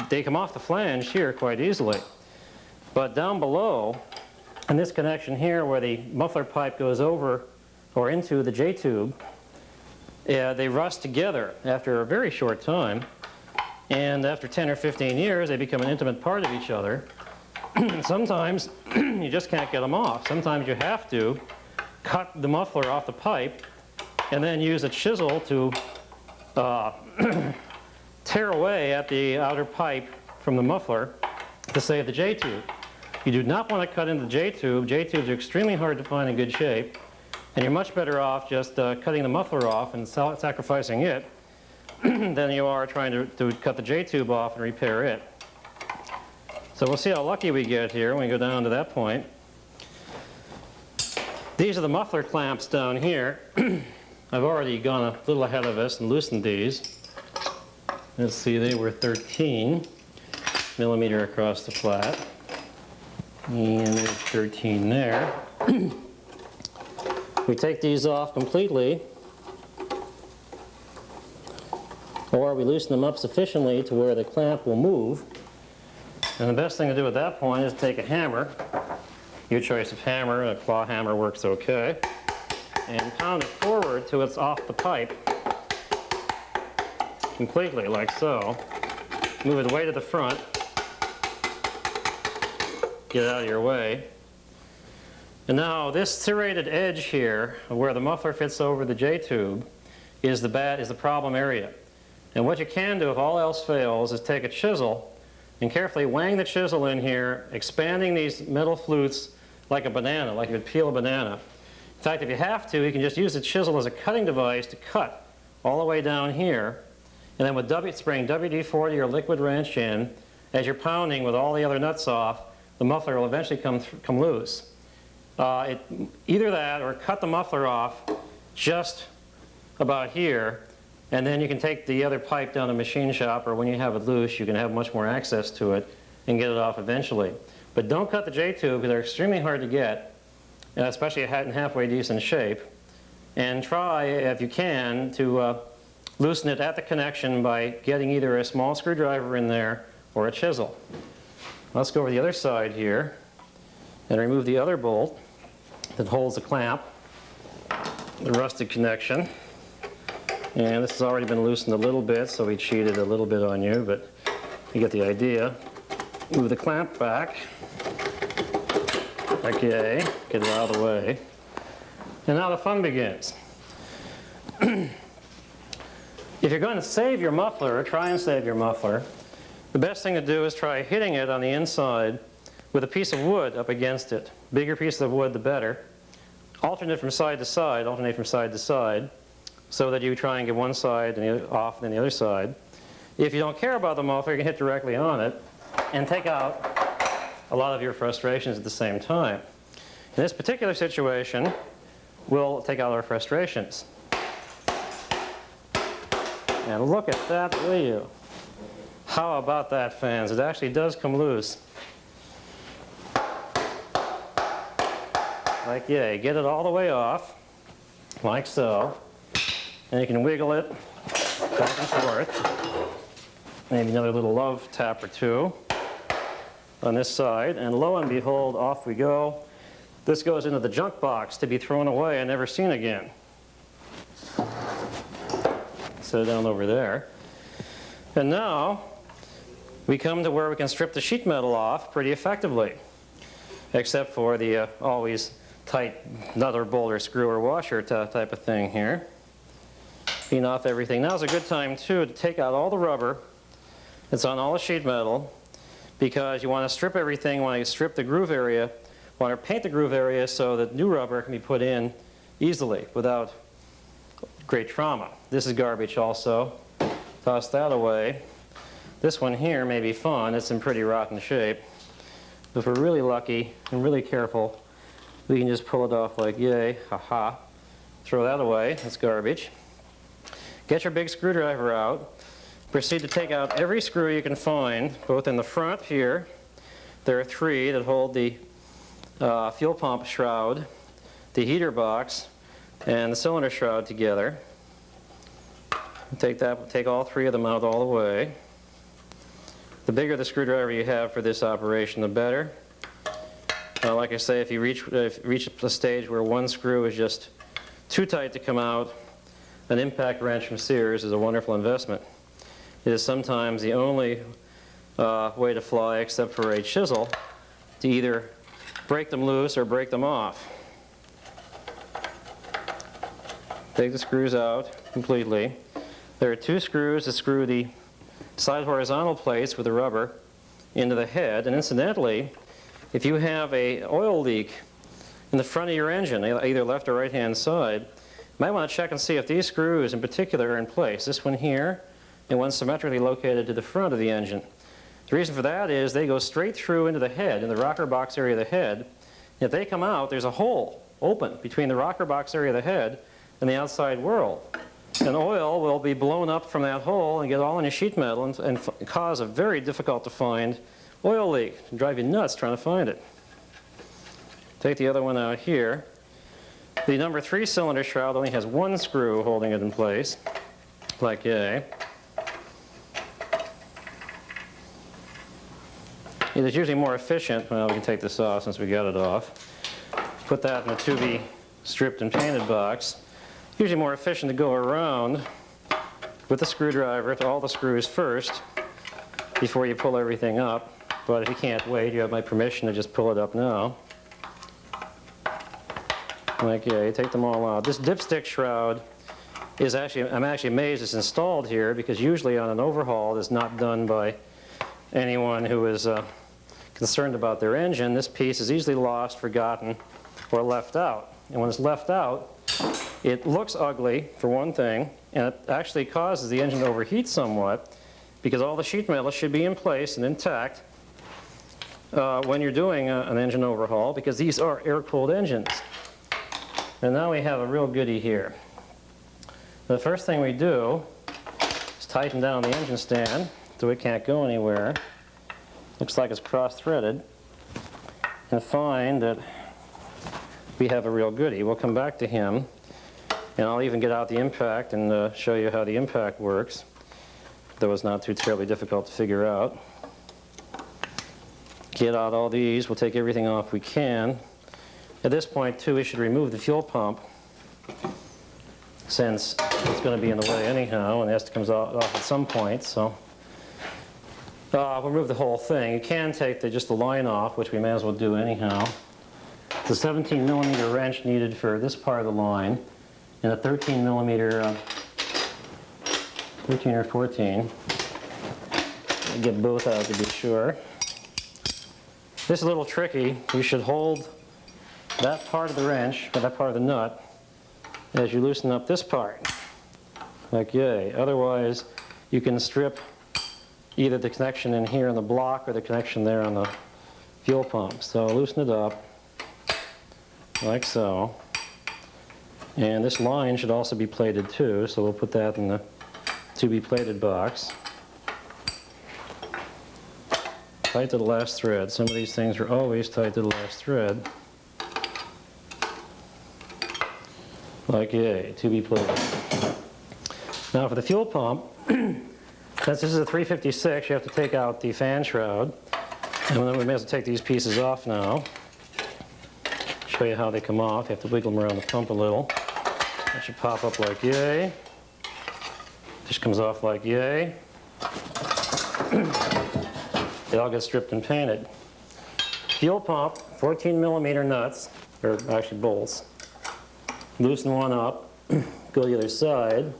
they come off the flange here quite easily. But down below, in this connection here where the muffler pipe goes over or into the J-tube, they rust together after a very short time. And after 10 or 15 years, they become an intimate part of each other. Sometimes you just can't get them off. Sometimes you have to cut the muffler off the pipe and then use a chisel to tear away at the outer pipe from the muffler to save the J-tube. You do not want to cut into the J-tube. J-tubes are extremely hard to find in good shape, and you're much better off just cutting the muffler off and sacrificing it than you are trying to cut the J-tube off and repair it. So we'll see how lucky we get here when we go down to that point. These are the muffler clamps down here. I've already gone a little ahead of us and loosened these. Let's see, they were 13 millimeter across the flat. And there's 13 there. We take these off completely, or we loosen them up sufficiently to where the clamp will move. And the best thing to do at that point is take a hammer, your choice of hammer, a claw hammer works okay, and pound it forward till it's off the pipe completely, like so. Move it way to the front, get it out of your way. And now this serrated edge here, where the muffler fits over the J-tube, is the problem area. And what you can do if all else fails is take a chisel and carefully wang the chisel in here, expanding these metal flutes like a banana, like you would peel a banana. In fact, if you have to, you can just use the chisel as a cutting device to cut all the way down here. And then with spraying WD-40 or liquid wrench in, as you're pounding with all the other nuts off, the muffler will eventually come loose. Either that or cut the muffler off just about here, and then you can take the other pipe down to the machine shop, or when you have it loose you can have much more access to it and get it off eventually. But don't cut the J-tube because they're extremely hard to get, especially in halfway decent shape. And try, if you can, to loosen it at the connection by getting either a small screwdriver in there or a chisel. Let's go over the other side here and remove the other bolt that holds the clamp, the rusted connection. And this has already been loosened a little bit, so we cheated a little bit on you, but you get the idea. Move the clamp back. Okay, get it out of the way. And now the fun begins. If you're going to save your muffler, or try and save your muffler, the best thing to do is try hitting it on the inside with a piece of wood up against it. Bigger piece of wood, the better. Alternate from side to side, alternate from side to side, so that you try and get one side off and then the other side. If you don't care about the muffler, you can hit directly on it and take out a lot of your frustrations at the same time. In this particular situation, we'll take out our frustrations. And look at that, will you? How about that, fans? It actually does come loose. Like, yeah, get it all the way off, like so. And you can wiggle it back and forth. Maybe another little love tap or two on this side. And lo and behold, off we go. This goes into the junk box to be thrown away and never seen again. Set it down over there. And now we come to where we can strip the sheet metal off pretty effectively, except for the always tight nut or bolt or screw or washer type of thing here. Clean off everything. Now's a good time too to take out all the rubber that's on all the sheet metal, because you want to strip everything. When you strip the groove area, want to paint the groove area so that new rubber can be put in easily without great trauma. This is garbage also. Toss that away. This one here may be fun. It's in pretty rotten shape. If we're really lucky and really careful, we can just pull it off like yay, haha. Throw that away, that's garbage. Get your big screwdriver out. Proceed to take out every screw you can find, both in the front here. There are 3 that hold the fuel pump shroud, the heater box, and the cylinder shroud together. Take all 3 of them out all the way. The bigger the screwdriver you have for this operation, the better. Like I say, if you reach a stage where one screw is just too tight to come out, an impact wrench from Sears is a wonderful investment. It is sometimes the only way to fly, except for a chisel, to either break them loose or break them off. Take the screws out completely. There are 2 screws to screw the side horizontal plates with the rubber into the head. And incidentally, if you have an oil leak in the front of your engine, either left or right hand side, you might want to check and see if these screws in particular are in place. This one here and one symmetrically located to the front of the engine. The reason for that is they go straight through into the head, in the rocker box area of the head. If they come out, there's a hole open between the rocker box area of the head in the outside world. And oil will be blown up from that hole and get all in your sheet metal and cause a very difficult to find oil leak. It'll drive you nuts trying to find it. Take the other one out here. The number 3 cylinder shroud only has one screw holding it in place, like yay. It is usually more efficient. Well, we can take this off since we got it off. Put that in the to-be stripped and painted box. Usually more efficient to go around with the screwdriver to all the screws first before you pull everything up. But if you can't wait, you have my permission to just pull it up now. Like, yeah, you take them all out. This dipstick shroud is actually, I'm actually amazed it's installed here, because usually on an overhaul it's not done by anyone who is concerned about their engine. This piece is easily lost, forgotten, or left out. And when it's left out, it looks ugly, for one thing, and it actually causes the engine to overheat somewhat, because all the sheet metal should be in place and intact when you're doing an engine overhaul, because these are air-cooled engines. And now we have a real goodie here. The first thing we do is tighten down the engine stand so it can't go anywhere. Looks like it's cross-threaded. And find that we have a real goodie. We'll come back to him, and I'll even get out the impact and show you how the impact works, though it's not too terribly difficult to figure out. Get out all these. We'll take everything off we can. At this point, too, we should remove the fuel pump, since it's going to be in the way anyhow, and it has to come off at some point. So we'll remove the whole thing. You can take just the line off, which we may as well do anyhow. It's a 17 millimeter wrench needed for this part of the line, and a 13 millimeter, 13 or 14. I'll get both out to be sure. This is a little tricky. You should hold that part of the wrench, or that part of the nut, as you loosen up this part, like yay. Otherwise, you can strip either the connection in here on the block or the connection there on the fuel pump. So loosen it up, like so. And this line should also be plated too, so we'll put that in the to-be plated box. Tight to the last thread. Some of these things are always tight to the last thread. Like yay, to be plated. Now for the fuel pump, since this is a 356, you have to take out the fan shroud. And then we may as well take these pieces off now. Show you how they come off. You have to wiggle them around the pump a little. That should pop up like yay. Just comes off like yay. They all get stripped and painted. Fuel pump, 14 millimeter nuts, or actually bolts. Loosen one up, go to the other side,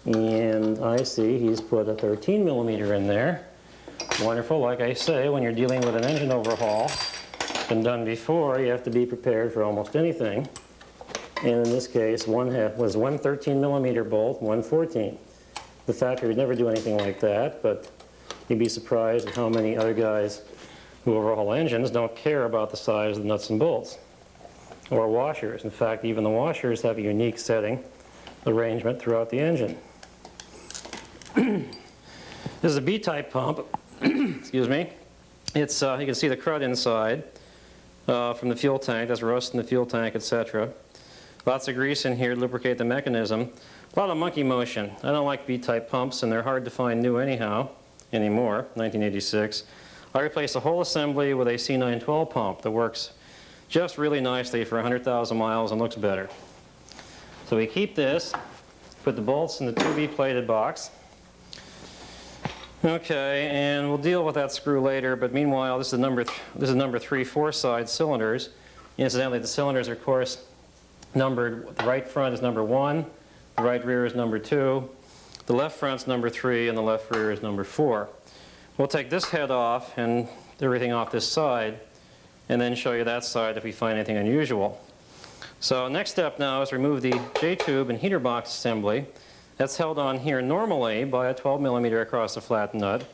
and I see he's put a 13 millimeter in there. Wonderful. Like I say, when you're dealing with an engine overhaul, been done before, you have to be prepared for almost anything. And in this case, one was one 13 millimeter bolt, one 14. The factory would never do anything like that, but you'd be surprised at how many other guys who overhaul engines don't care about the size of the nuts and bolts. Or washers. In fact, even the washers have a unique setting arrangement throughout the engine. This is a B-type pump. Excuse me. It's you can see the crud inside from the fuel tank. There's rust in the fuel tank, etc. Lots of grease in here to lubricate the mechanism. A lot of monkey motion. I don't like B-type pumps, and they're hard to find new anyhow anymore. 1986. I replaced the whole assembly with a C912 pump that works just really nicely for 100,000 miles and looks better. So we keep this, put the bolts in the to-be plated box. Okay, and we'll deal with that screw later, but meanwhile this is number 3 4-side cylinders. Incidentally, the cylinders are of course numbered. The right front is number 1, the right rear is number 2, the left front's number 3, and the left rear is number 4. We'll take this head off and everything off this side, and then show you that side if we find anything unusual. So next step now is remove the J-tube and heater box assembly. That's held on here normally by a 12 millimeter across the flat nut,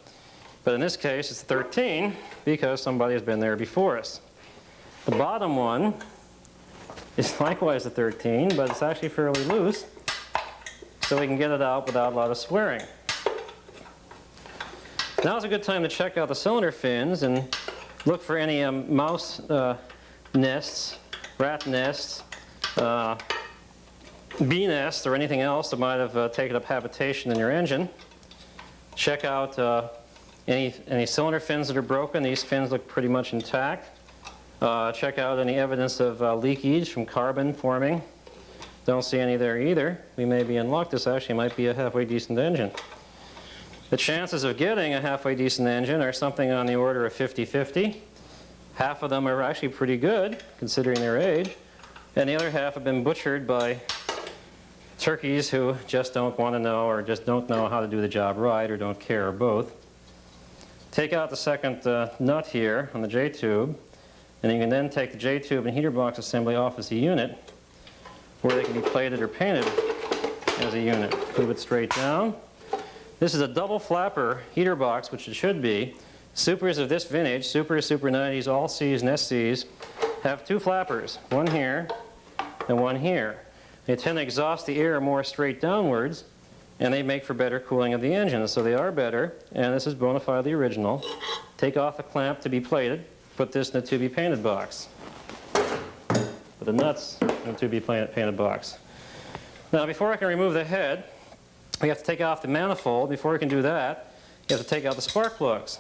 but in this case it's 13 because somebody has been there before us. The bottom one is likewise a 13, but it's actually fairly loose, so we can get it out without a lot of swearing. Now's a good time to check out the cylinder fins and look for any mouse nests, rat nests, bee nests, or anything else that might have taken up habitation in your engine. Check out any cylinder fins that are broken. These fins look pretty much intact. Check out any evidence of leakage from carbon forming. Don't see any there either. We may be in luck. This actually might be a halfway decent engine. The chances of getting a halfway decent engine are something on the order of 50-50. Half of them are actually pretty good, considering their age, and the other half have been butchered by turkeys who just don't want to know, or just don't know how to do the job right, or don't care, or both. Take out the second nut here on the J-tube, and you can then take the J-tube and heater box assembly off as a unit, where they can be plated or painted as a unit. Move it straight down. This is a double flapper heater box, which it should be. Supers of this vintage, Supers, Super 90s, All Cs and SCs, have two flappers, one here and one here. They tend to exhaust the air more straight downwards, and they make for better cooling of the engine. So they are better, and this is bona fide the original. Take off the clamp to be plated, put this in the to be painted box. Put the nuts in the to be painted box. Now before I can remove the head, we have to take off the manifold. Before we can do that, you have to take out the spark plugs.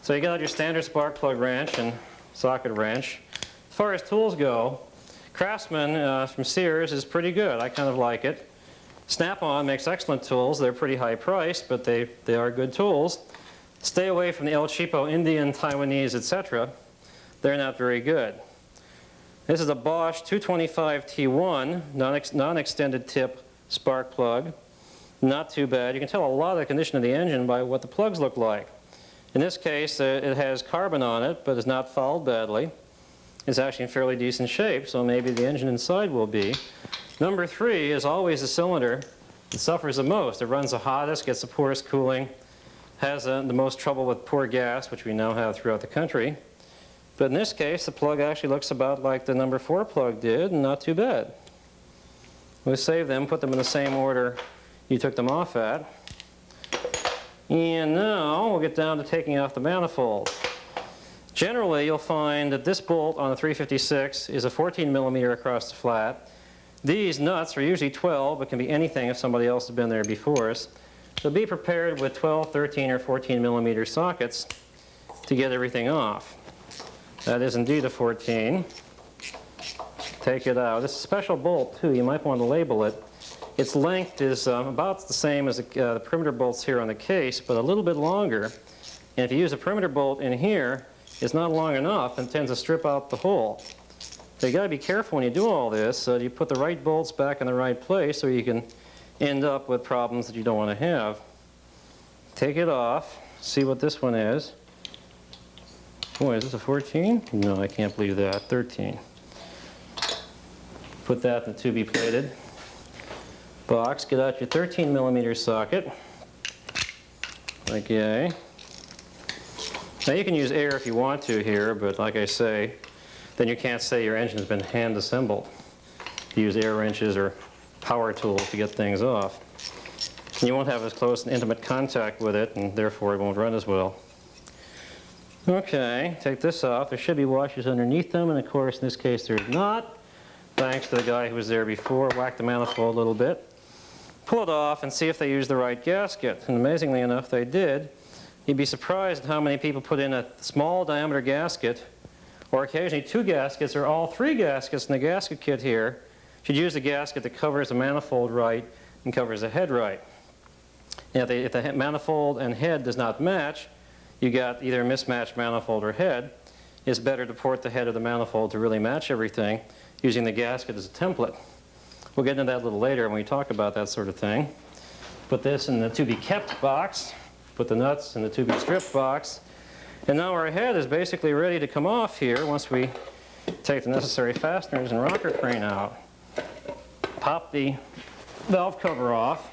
So you get out your standard spark plug wrench and socket wrench. As far as tools go, Craftsman from Sears is pretty good. I kind of like it. Snap-on makes excellent tools. They're pretty high priced, but they are good tools. Stay away from the El Cheapo Indian, Taiwanese, etc. They're not very good. This is a Bosch 225 T1 non-extended tip spark plug. Not too bad. You can tell a lot of the condition of the engine by what the plugs look like. In this case, it has carbon on it, but it's not fouled badly. It's actually in fairly decent shape, so maybe the engine inside will be. Number 3 is always the cylinder that suffers the most. It runs the hottest, gets the poorest cooling, has the most trouble with poor gas, which we now have throughout the country. But in this case, the plug actually looks about like the number 4 plug did, and not too bad. We'll save them, put them in the same order you took them off at. And now we'll get down to taking off the manifold. Generally, you'll find that this bolt on the 356 is a 14 millimeter across the flat. These nuts are usually 12, but can be anything if somebody else has been there before us. So be prepared with 12, 13, or 14 millimeter sockets to get everything off. That is indeed a 14. Take it out. This is a special bolt too. You might want to label it. Its length is about the same as the perimeter bolts here on the case, but a little bit longer. And if you use a perimeter bolt in here, it's not long enough and tends to strip out the hole. So you got to be careful when you do all this, so you put the right bolts back in the right place so you can end up with problems that you don't want to have. Take it off, see what this one is. Boy, is this a 14? No, I can't believe that. 13. Put that in the to be plated box. Get out your 13 millimeter socket. Okay. Now you can use air if you want to here, but like I say, then you can't say your engine has been hand assembled. You use air wrenches or power tools to get things off. And you won't have as close and intimate contact with it, and therefore it won't run as well. Okay, take this off. There should be washers underneath them, and of course in this case there's not. Thanks to the guy who was there before. Whack the manifold a little bit. Pull it off and see if they used the right gasket. And amazingly enough, they did. You'd be surprised at how many people put in a small diameter gasket, or occasionally 2 gaskets, or all 3 gaskets in the gasket kit here. Should use the gasket that covers the manifold right and covers the head right. And if the manifold and head does not match, you got either a mismatched manifold or head. It's better to port the head of the manifold to really match everything, using the gasket as a template. We'll get into that a little later when we talk about that sort of thing. Put this in the to be kept box. Put the nuts in the to be stripped box. And now our head is basically ready to come off here once we take the necessary fasteners and rocker crane out. Pop the valve cover off.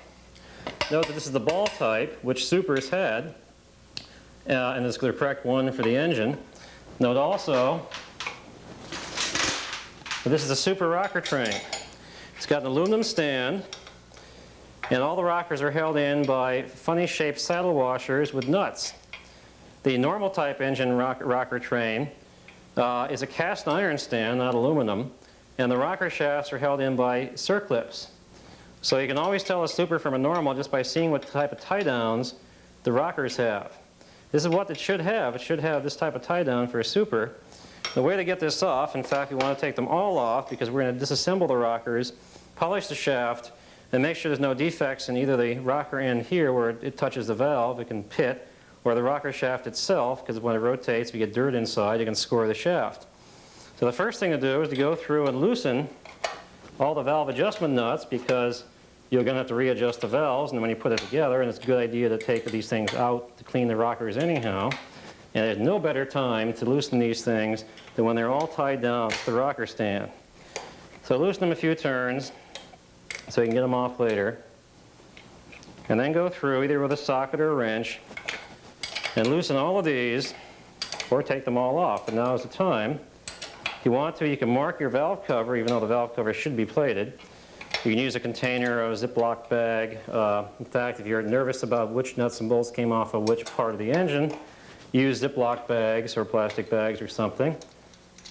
Note that this is the ball type, which Supers had, and it's the correct one for the engine. Note also But this is a super rocker train. It's got an aluminum stand, and all the rockers are held in by funny shaped saddle washers with nuts. The normal type engine rocker train is a cast iron stand, not aluminum, and the rocker shafts are held in by circlips. So you can always tell a super from a normal just by seeing what type of tie downs the rockers have. This is what it should have. It should have this type of tie down for a super. The way to get this off, in fact, we want to take them all off because we're going to disassemble the rockers, polish the shaft, and make sure there's no defects in either the rocker end here where it touches the valve, it can pit, or the rocker shaft itself, because when it rotates, if you get dirt inside, you can score the shaft. So the first thing to do is to go through and loosen all the valve adjustment nuts, because you're going to have to readjust the valves, and then when you put it together, and it's a good idea to take these things out to clean the rockers anyhow. And there's no better time to loosen these things than when they're all tied down to the rocker stand. So loosen them a few turns so you can get them off later. And then go through either with a socket or a wrench and loosen all of these, or take them all off. And now is the time. If you want to, you can mark your valve cover, even though the valve cover should be plated. You can use a container or a Ziploc bag. In fact, if you're nervous about which nuts and bolts came off of which part of the engine, use Ziploc bags or plastic bags or something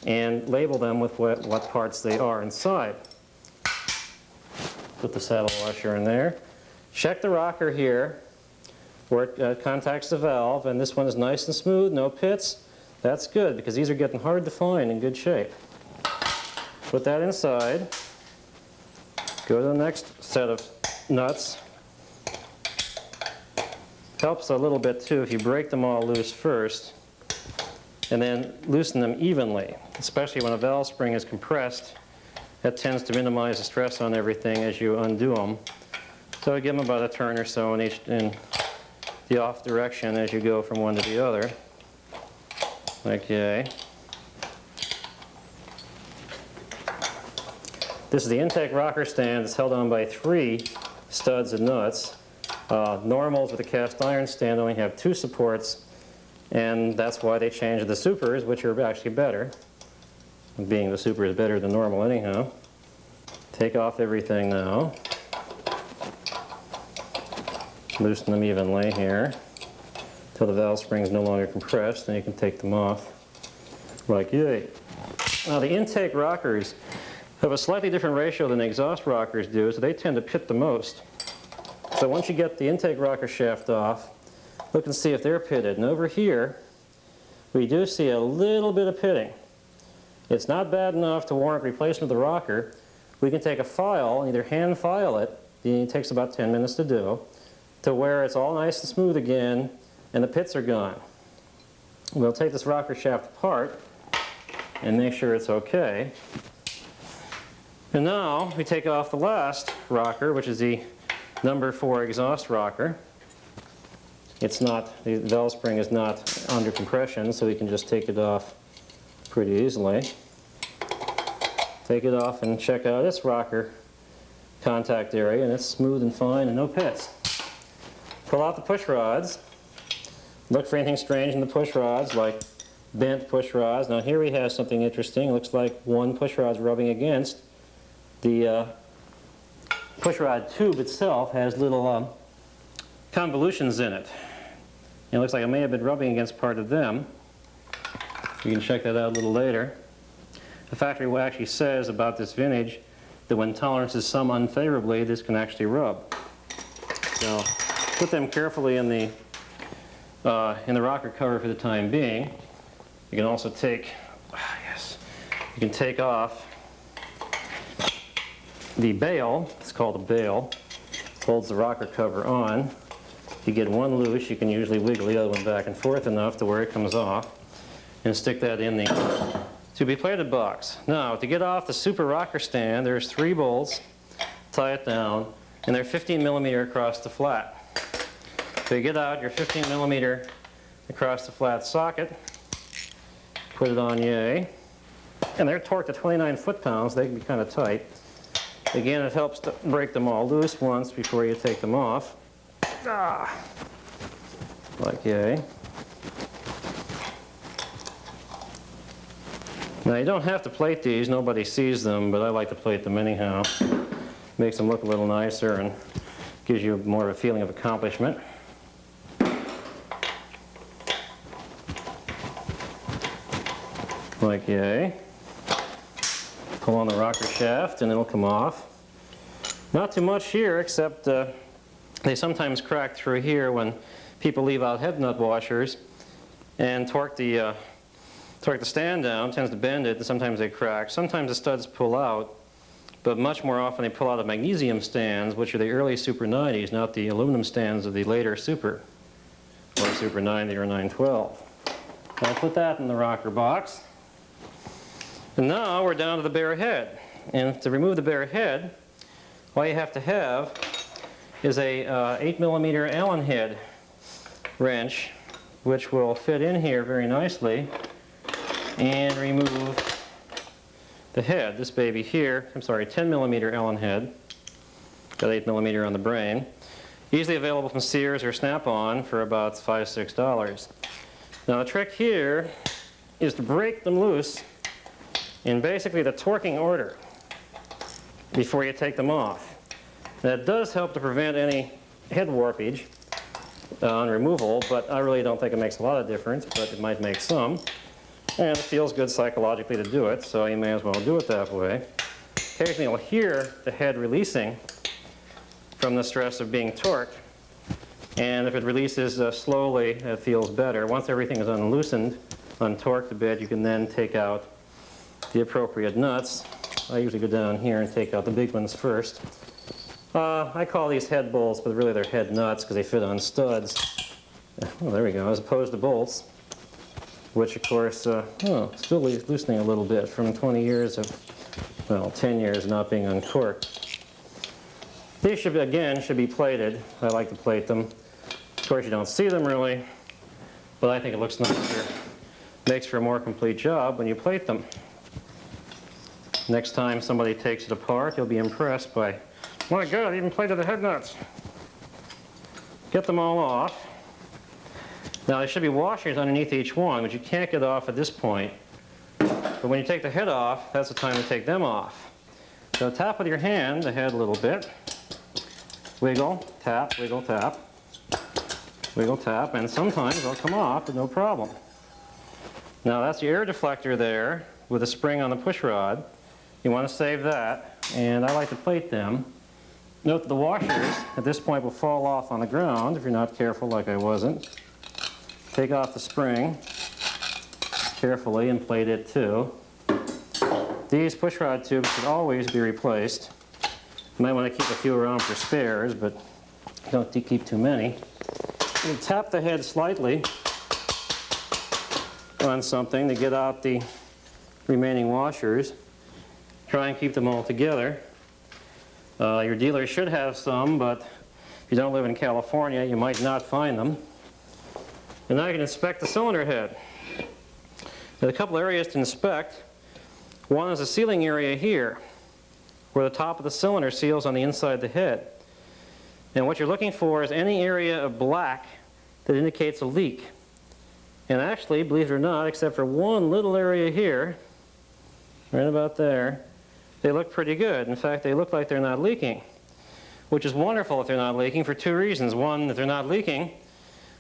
and label them with what parts they are inside. Put the saddle washer in there. Check the rocker here where it contacts the valve, and this one is nice and smooth, no pits. That's good because these are getting hard to find in good shape. Put that inside. Go to the next set of nuts. Helps a little bit too if you break them all loose first and then loosen them evenly, especially when a valve spring is compressed. That tends to minimize the stress on everything as you undo them. So give them about a turn or so in the off direction as you go from one to the other. Okay. This is the intake rocker stand. It's held on by 3 studs and nuts. Normals with a cast iron stand only have 2 supports, and that's why they changed the supers, which are actually better. Being the super is better than normal anyhow. Take off everything now. Loosen them evenly here until the valve spring is no longer compressed, and you can take them off like yay. Now the intake rockers have a slightly different ratio than the exhaust rockers do, so they tend to pit the most. So once you get the intake rocker shaft off, look and see if they're pitted. And over here, we do see a little bit of pitting. It's not bad enough to warrant replacement of the rocker. We can take a file, either hand file it, it takes about 10 minutes to do, to where it's all nice and smooth again and the pits are gone. We'll take this rocker shaft apart and make sure it's okay. And now we take off the last rocker, which is the number 4 exhaust rocker. It's not, the valve spring is not under compression, so we can just take it off pretty easily. Take it off and check out this rocker contact area, and it's smooth and fine and no pits. Pull out the push rods. Look for anything strange in the push rods, like bent push rods. Now here we have something interesting. It looks like one push rod's rubbing against. The push rod tube itself has little convolutions in it. And it looks like it may have been rubbing against part of them. You can check that out a little later. The factory actually says about this vintage that when tolerances sum unfavorably, this can actually rub. So put them carefully in the rocker cover for the time being. You can also take, you can take off the bail. It's called a bail. Holds the rocker cover on. If you get one loose, you can usually wiggle the other one back and forth enough to where it comes off, and stick that in the to-be plated box. Now, to get off the super rocker stand, there's 3 bolts. Tie it down, and they're 15 millimeter across the flat. So you get out your 15 millimeter across the flat socket, put it on yay, and they're torqued to 29 foot-pounds. They can be kind of tight. Again, it helps to break them all loose once before you take them off. Like yay. Now you don't have to plate these, nobody sees them, but I like to plate them anyhow. Makes them look a little nicer and gives you more of a feeling of accomplishment. Like yay. Pull on the rocker shaft and it'll come off. Not too much here, except they sometimes crack through here when people leave out head nut washers and torque the stand down, tends to bend it, and sometimes they crack. Sometimes the studs pull out, but much more often they pull out of magnesium stands, which are the early Super 90s, not the aluminum stands of the later Super, or Super 90 or 912. I'll put that in the rocker box. And now we're down to the bare head. And to remove the bare head, all you have to have is a 8mm Allen head wrench, which will fit in here very nicely and remove the head. This baby here, 10mm Allen head, got 8mm on the brain. Easily available from Sears or Snap-on for about $5 or $6. Now the trick here is to break them loose in basically the torquing order before you take them off. That does help to prevent any head warpage on removal, but I really don't think it makes a lot of difference, but it might make some. And it feels good psychologically to do it, so you may as well do it that way. Occasionally you'll hear the head releasing from the stress of being torqued, and if it releases slowly, it feels better. Once everything is unloosened, untorqued a bit, you can then take out the appropriate nuts. I usually go down here and take out the big ones first. I call these head bolts, but really they're head nuts because they fit on studs. Oh, there we go, as opposed to bolts, which of course, still loosening a little bit from 20 years of, well, 10 years not being uncorked. These should be plated. I like to plate them. Of course, you don't see them really, but I think it looks nicer. Makes for a more complete job when you plate them. Next time somebody takes it apart, you'll be impressed by, my God, I even plated the head nuts. Get them all off. Now there should be washers underneath each one, which you can't get off at this point. But when you take the head off, that's the time to take them off. So tap with your hand the head a little bit. Wiggle, tap, wiggle, tap. Wiggle, tap, and sometimes they'll come off with no problem. Now that's your air deflector there with a spring on the push rod. You want to save that, and I like to plate them. Note that the washers at this point will fall off on the ground if you're not careful like I wasn't. Take off the spring carefully and plate it too. These push rod tubes should always be replaced. You might want to keep a few around for spares, but don't keep too many. You tap the head slightly on something to get out the remaining washers. Try and keep them all together. Your dealer should have some, but if you don't live in California, you might not find them. And now you can inspect the cylinder head. There's a couple areas to inspect. One is the sealing area here, where the top of the cylinder seals on the inside of the head. And what you're looking for is any area of black that indicates a leak. And actually, believe it or not, except for one little area here, right about there, they look pretty good. In fact, they look like they're not leaking, which is wonderful if they're not leaking for two reasons. One, if they're not leaking,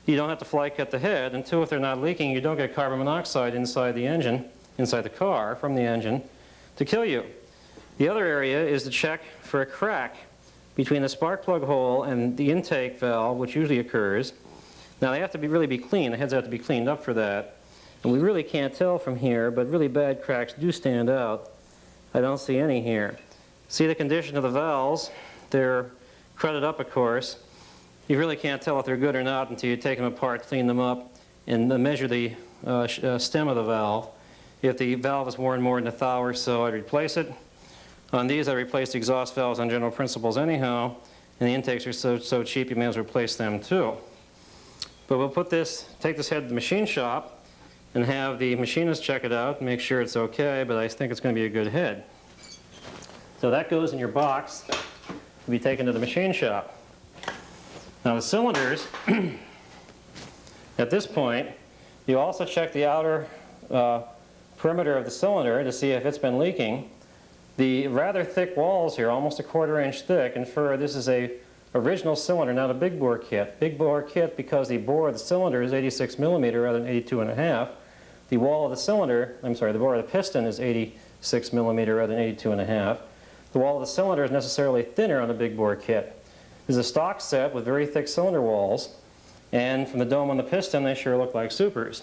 you don't have to fly cut the head. And two, if they're not leaking, you don't get carbon monoxide inside the engine, inside the car, from the engine, to kill you. The other area is to check for a crack between the spark plug hole and the intake valve, which usually occurs. Now they have to really be clean. The heads have to be cleaned up for that. And we really can't tell from here, but really bad cracks do stand out. I don't see any here. See the condition of the valves. They're crudted up, of course. You really can't tell if they're good or not until you take them apart, clean them up, and measure the stem of the valve. If the valve is worn more than 1 thou or so, I'd replace it. On these, I replaced the exhaust valves on general principles anyhow, and the intakes are so cheap you may as well replace them too. But we'll take this head to the machine shop and have the machinist check it out and make sure it's okay, but I think it's going to be a good head. So that goes in your box to be taken to the machine shop. Now the cylinders, at this point, you also check the outer perimeter of the cylinder to see if it's been leaking. The rather thick walls here, almost a 1/4 inch thick, infer this is a original cylinder, not a big bore kit. Big bore kit because the bore of the cylinder is 86 millimeter rather than 82.5. The wall of the cylinder, the bore of the piston is 86 millimeter rather than 82.5. The wall of the cylinder is necessarily thinner on the big bore kit. This is a stock set with very thick cylinder walls, and from the dome on the piston they sure look like supers.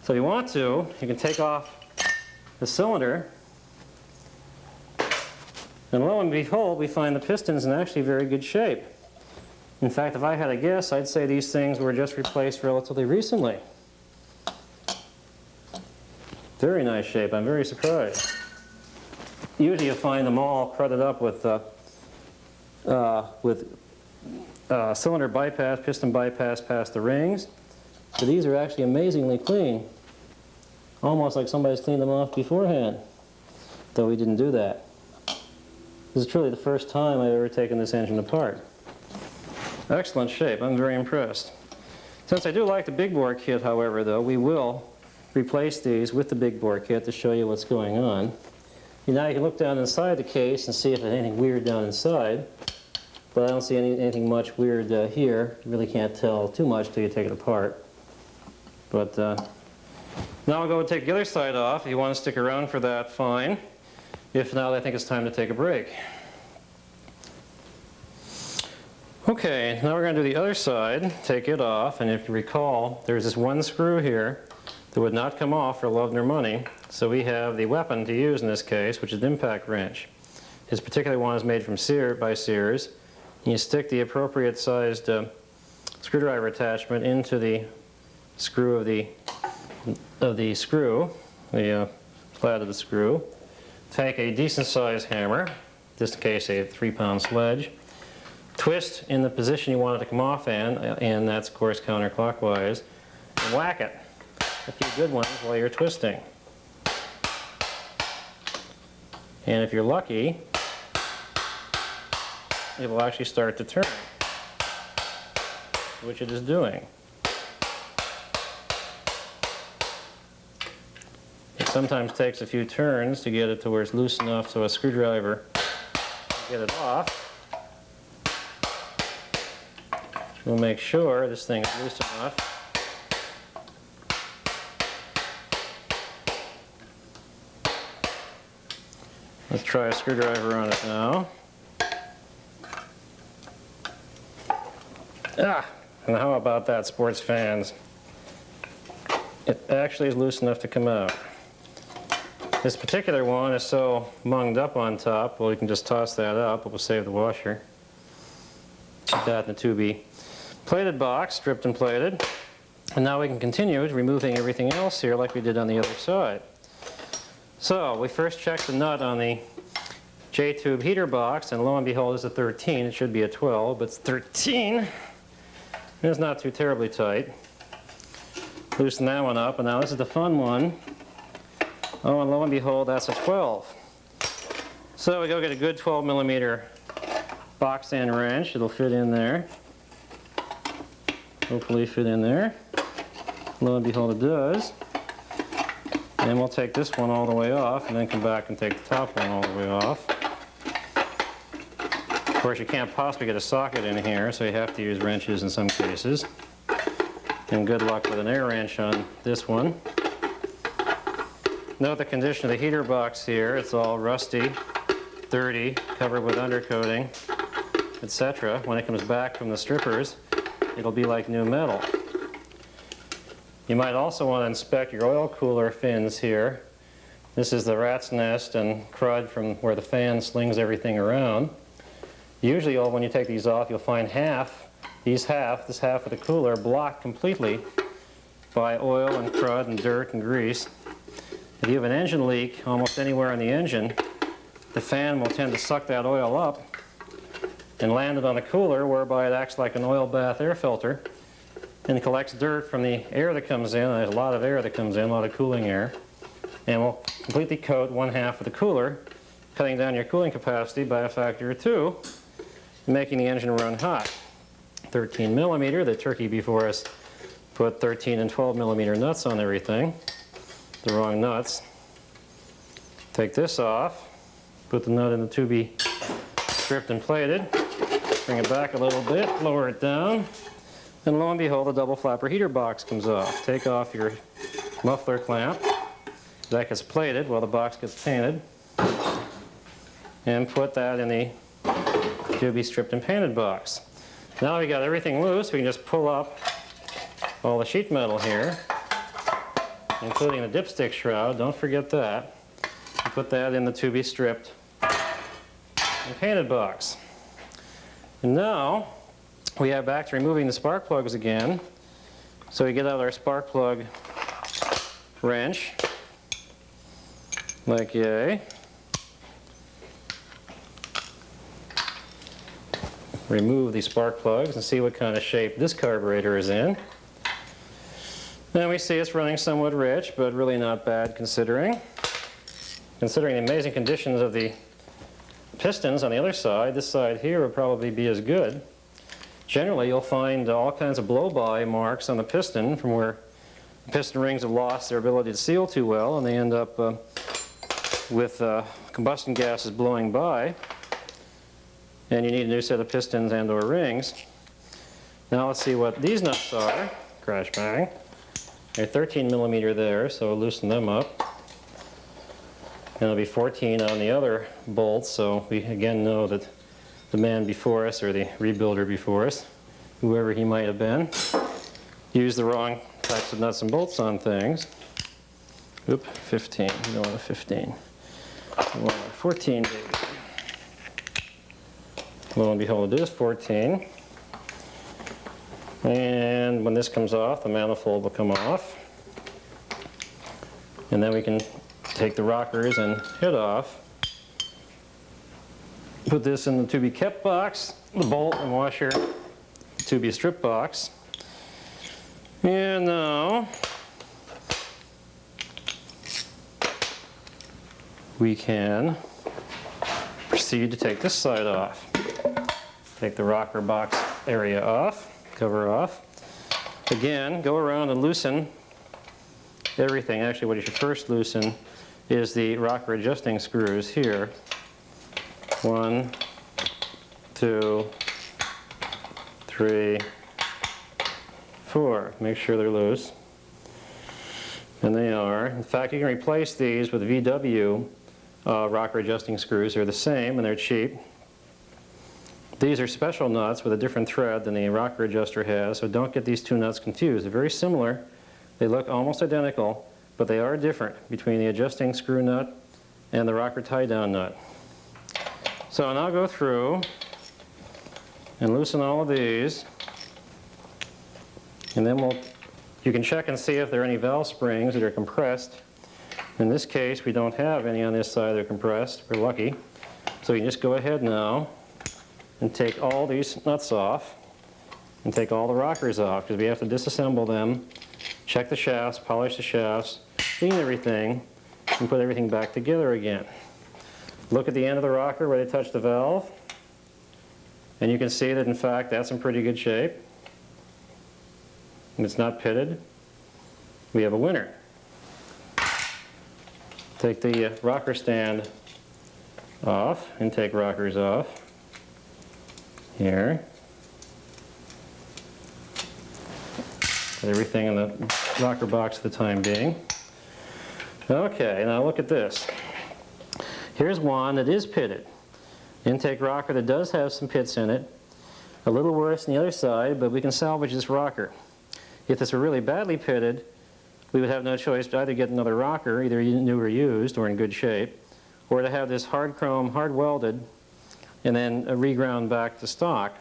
So if you want to, you can take off the cylinder, and lo and behold, we find the piston's in actually very good shape. In fact, if I had a guess, I'd say these things were just replaced relatively recently. Very nice shape. I'm very surprised. Usually you find them all crudded up with cylinder bypass, piston bypass past the rings. But these are actually amazingly clean. Almost like somebody's cleaned them off beforehand. Though we didn't do that. This is truly the first time I've ever taken this engine apart. Excellent shape. I'm very impressed. Since I do like the big bore kit, however, though, we will replace these with the big bore kit to show you what's going on. Now you can look down inside the case and see if there's anything weird down inside. But I don't see anything much weird here. You really can't tell too much till you take it apart. But now I'll go and take the other side off. If you want to stick around for that, fine. If not, I think it's time to take a break. Okay, now we're going to do the other side, take it off, and if you recall, there's this one screw here that would not come off for love nor money, so we have the weapon to use in this case, which is an impact wrench. This particular one is made from Sears, and you stick the appropriate sized screwdriver attachment into the screw of the flat of the screw. Take a decent sized hammer, in this case a 3-pound sledge, twist in the position you want it to come off in, and that's of course counterclockwise, and whack it. A few good ones while you're twisting. And if you're lucky, it will actually start to turn, which it is doing. It sometimes takes a few turns to get it to where it's loose enough so a screwdriver can get it off. We'll make sure this thing is loose enough. Let's try a screwdriver on it now. And how about that, sports fans? It actually is loose enough to come out. This particular one is so munged up on top, well, you can just toss that up. It will save the washer. Put that in the 2B plated box, stripped and plated. And now we can continue removing everything else here like we did on the other side. So we first checked the nut on the J-tube heater box, and lo and behold, it's a 13. It should be a 12, but it's 13. It's not too terribly tight. Loosen that one up, and now this is the fun one. Oh, and lo and behold, that's a 12. So we go get a good 12 millimeter box end wrench. It'll fit in there. Hopefully fit in there. Lo and behold, it does. And we'll take this one all the way off and then come back and take the top one all the way off. Of course, you can't possibly get a socket in here, so you have to use wrenches in some cases. And good luck with an air wrench on this one. Note the condition of the heater box here. It's all rusty, dirty, covered with undercoating, etc. When it comes back from the strippers, it'll be like new metal. You might also want to inspect your oil cooler fins here. This is the rat's nest and crud from where the fan slings everything around. Usually when you take these off, you'll find this half of the cooler blocked completely by oil and crud and dirt and grease. If you have an engine leak almost anywhere in the engine, the fan will tend to suck that oil up and land it on the cooler, whereby it acts like an oil bath air filter and collects dirt from the air that comes in. There's a lot of air that comes in, a lot of cooling air, and will completely coat one half of the cooler, cutting down your cooling capacity by a factor of 2, making the engine run hot. 13 millimeter, the turkey before us put 13 and 12 millimeter nuts on everything. the wrong nuts. Take this off, put the nut in the to be stripped and plated, bring it back a little bit, lower it down, and lo and behold, the double flapper heater box comes off. Take off your muffler clamp. That gets plated while the box gets painted, and put that in the to be stripped and painted box. Now we got everything loose, we can just pull up all the sheet metal here, including the dipstick shroud, don't forget that, and put that in the to be stripped and painted box. And now we have back to removing the spark plugs again. So we get out our spark plug wrench, like yay. Remove these spark plugs and see what kind of shape this carburetor is in. And we see it's running somewhat rich, but really not bad considering. Considering the amazing conditions of the pistons on the other side, this side here would probably be as good. Generally, you'll find all kinds of blow-by marks on the piston from where the piston rings have lost their ability to seal too well, and they end up with combustion gases blowing by. And you need a new set of pistons and or rings. Now let's see what these nuts are. Crash bang. They're 13 millimeter there, so we'll loosen them up. And it'll be 14 on the other bolts, so we again know that the man before us, or the rebuilder before us, whoever he might have been, used the wrong types of nuts and bolts on things. Oop, 15. We don't want a 15. We want a 14, baby. Lo and behold, it is 14. And when this comes off, the manifold will come off. And then we can take the rockers and head off. Put this in the to be kept box, the bolt and washer to be strip box. And now we can proceed to take this side off. Take the rocker box area off, cover off. Again, go around and loosen everything. Actually, what you should first loosen is the rocker adjusting screws here. 1, 2, 3, 4. Make sure they're loose. And they are. In fact, you can replace these with VW rocker adjusting screws. They're the same and they're cheap. These are special nuts with a different thread than the rocker adjuster has, so don't get these two nuts confused. They're very similar. They look almost identical, but they are different between the adjusting screw nut and the rocker tie-down nut. So now go through and loosen all of these, and then you can check and see if there are any valve springs that are compressed. In this case, we don't have any on this side that are compressed. We're lucky. So you can just go ahead now and take all these nuts off and take all the rockers off, because we have to disassemble them, check the shafts, polish the shafts, clean everything, and put everything back together again. Look at the end of the rocker where they touch the valve, and you can see that in fact that's in pretty good shape. And it's not pitted. We have a winner. Take the rocker stand off, intake rockers off. Here. Put everything in the rocker box for the time being. Okay, now look at this. Here's one that is pitted. Intake rocker that does have some pits in it. A little worse than the other side, but we can salvage this rocker. If this were really badly pitted, we would have no choice to either get another rocker, either new or used or in good shape, or to have this hard chrome, hard welded, and then reground back to stock,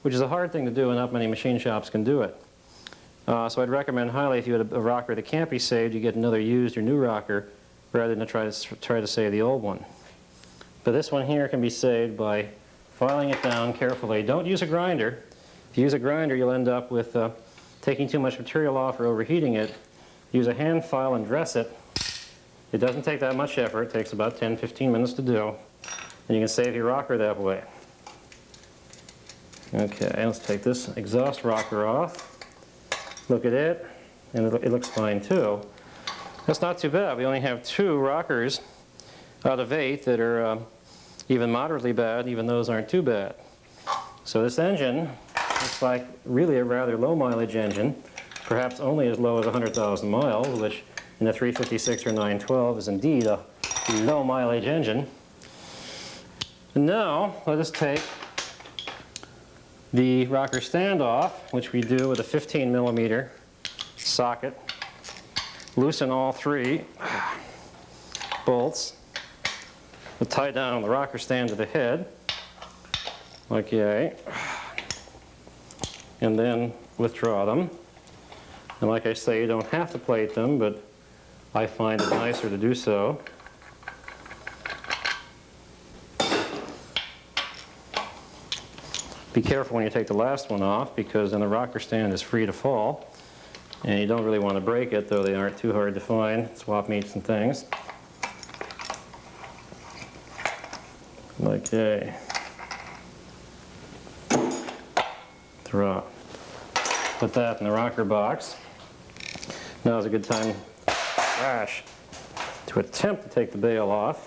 which is a hard thing to do and not many machine shops can do it. So I'd recommend highly, if you had a rocker that can't be saved, you get another used or new rocker rather than try to save the old one. But this one here can be saved by filing it down carefully. Don't use a grinder. If you use a grinder, you'll end up with taking too much material off or overheating it. Use a hand file and dress it. It doesn't take that much effort. It takes about 10-15 minutes to do. And you can save your rocker that way. Okay, let's take this exhaust rocker off. Look at it, and it looks fine too. That's not too bad. We only have 2 rockers out of 8 that are even moderately bad. Even those aren't too bad. So this engine looks like really a rather low mileage engine, perhaps only as low as 100,000 miles, which in a 356 or 912 is indeed a low mileage engine. And now let us take the rocker stand off, which we do with a 15mm socket. Loosen all 3 bolts. We'll tie down the rocker stand to the head, like yay, and then withdraw them. And like I say, you don't have to plate them, but I find it nicer to do so. Be careful when you take the last one off, because then the rocker stand is free to fall. And you don't really want to break it, though they aren't too hard to find. Swap meets and things. Okay. Throw. Put that in the rocker box. Now is a good time to attempt to take the bail off.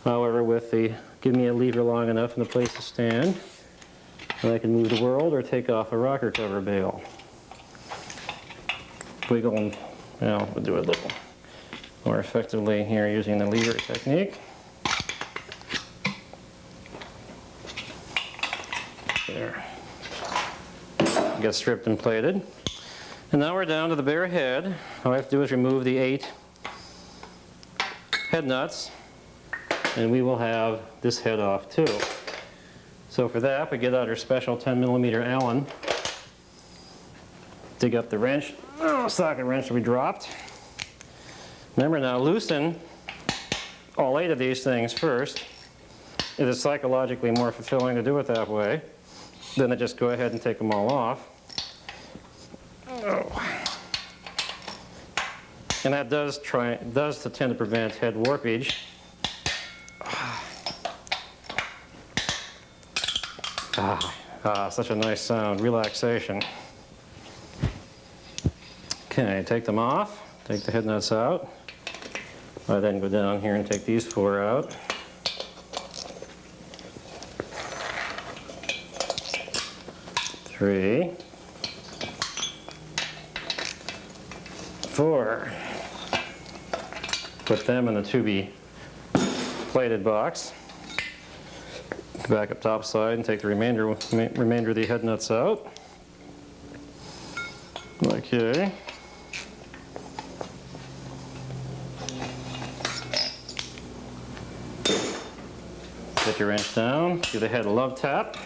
However, with the give me a lever long enough and a place to stand, and I can move the world or take off a rocker cover bail. Wiggle and, well, we'll do it a little more effectively here using the lever technique. There. Get stripped and plated. And now we're down to the bare head. All I have to do is remove the 8 head nuts, and we will have this head off too. So for that, we get out our special 10mm Allen, dig up the wrench, socket wrench that we dropped. Remember now, loosen all 8 of these things first. It is psychologically more fulfilling to do it that way than to just go ahead and take them all off. And that does tend to prevent head warpage. Such a nice sound, relaxation. Okay, take them off, take the head nuts out. I then go down here and take these 4 out. Three, 4. Put them in the to-be plated box. Back up top side and take the remainder of the head nuts out. Okay. Get your wrench down, give the head a love tap,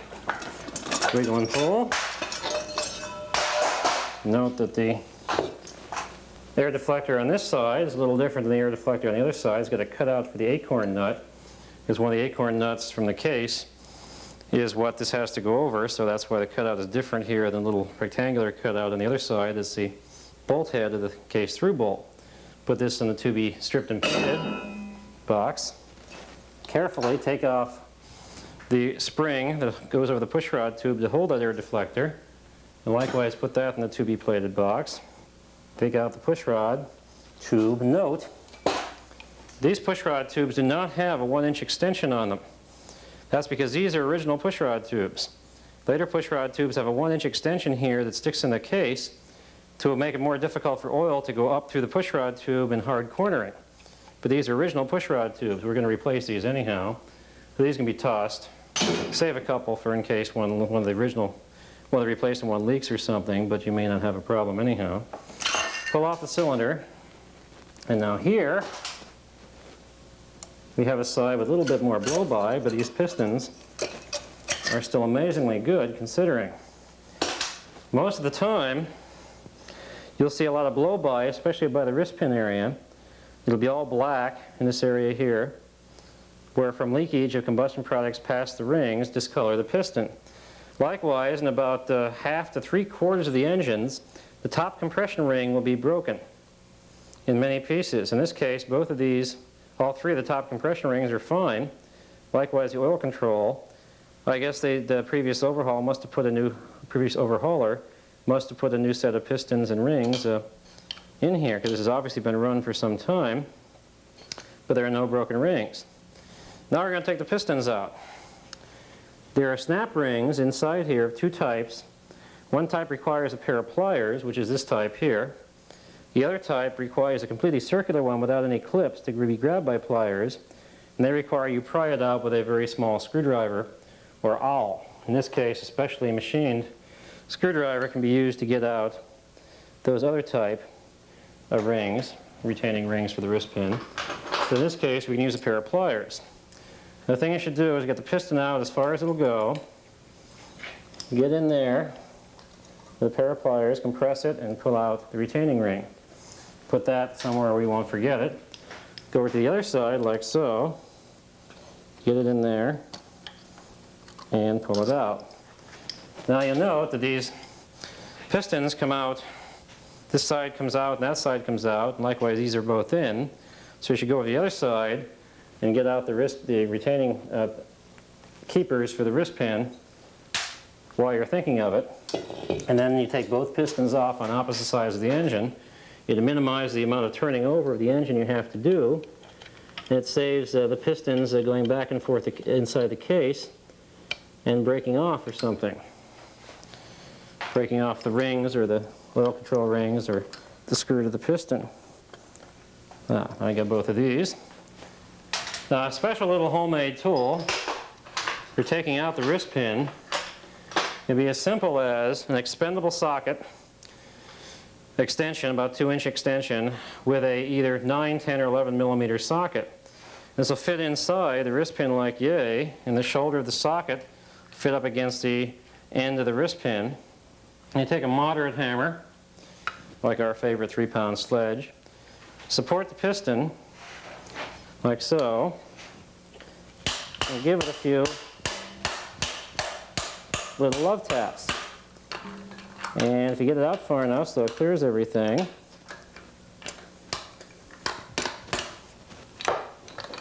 wiggle and pull. Note that the air deflector on this side is a little different than the air deflector on the other side. It's got a cutout for the acorn nut, because one of the acorn nuts from the case is what this has to go over, so that's why the cutout is different here than the little rectangular cutout on the other side is the bolt head of the case through bolt. Put this in the to be stripped and plated box. Carefully take off the spring that goes over the pushrod tube to hold that air deflector, and likewise put that in the to be plated box. Take out the pushrod tube. Note, these pushrod tubes do not have a 1-inch extension on them. That's because these are original pushrod tubes. Later pushrod tubes have a 1-inch extension here that sticks in the case to make it more difficult for oil to go up through the pushrod tube in hard cornering. But these are original pushrod tubes. We're going to replace these anyhow. So these can be tossed. Save a couple for in case one of the replacement one leaks or something, but you may not have a problem anyhow. Pull off the cylinder. And now here we have a side with a little bit more blow-by, but these pistons are still amazingly good considering. Most of the time, you'll see a lot of blow-by, especially by the wrist pin area. It'll be all black in this area here, where from leakage of combustion products past the rings discolor the piston. Likewise, in about half to 3/4 of the engines, the top compression ring will be broken in many pieces. In this case, both of these, all 3 of the top compression rings are fine. Likewise, the oil control. I guess the previous overhauler must have put a new set of pistons and rings in here, because this has obviously been run for some time, but there are no broken rings. Now we're going to take the pistons out. There are snap rings inside here of two types. One type requires a pair of pliers, which is this type here. The other type requires a completely circular one without any clips to be grabbed by pliers, and they require you pry it out with a very small screwdriver or awl. In this case, a specially machined screwdriver can be used to get out those other type of rings, retaining rings for the wrist pin. So in this case, we can use a pair of pliers. The thing you should do is get the piston out as far as it'll go, get in there with a pair of pliers, compress it, and pull out the retaining ring. Put that somewhere where you won't forget it. Go over to the other side like so, get it in there, and pull it out. Now you note that these pistons come out, this side comes out and that side comes out, and likewise these are both in. So you should go over the other side and get out the retaining keepers for the wrist pin while you're thinking of it. And then you take both pistons off on opposite sides of the engine. It'll minimize the amount of turning over of the engine you have to do. And it saves the pistons going back and forth inside the case and breaking off or something. Breaking off the rings or the oil control rings or the screw to the piston. I got both of these. Now a special little homemade tool for taking out the wrist pin can be as simple as an expendable socket extension, about 2-inch extension, with a either 9, 10, or 11 millimeter socket. This will fit inside the wrist pin like yay, and the shoulder of the socket fit up against the end of the wrist pin. And you take a moderate hammer, like our favorite 3-pound sledge, support the piston like so, and give it a few little love taps. And if you get it out far enough so it clears everything,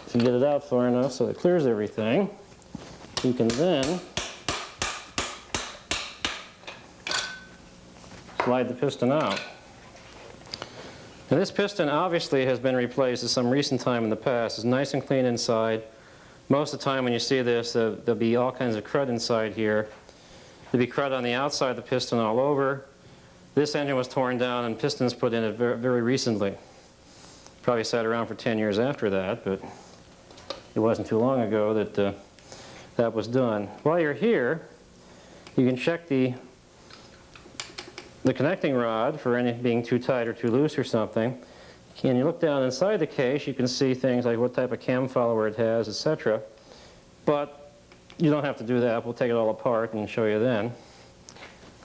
if you get it out far enough so it clears everything, you can then slide the piston out. Now this piston obviously has been replaced at some recent time in the past. It's nice and clean inside. Most of the time when you see this, there'll be all kinds of crud inside here. There'll be crud on the outside of the piston all over. This engine was torn down and pistons put in it very recently. Probably sat around for 10 years after that, but it wasn't too long ago that that was done. While you're here, you can check the connecting rod for any being too tight or too loose or something. And you look down inside the case, you can see things like what type of cam follower it has, etc. But you don't have to do that. We'll take it all apart and show you then.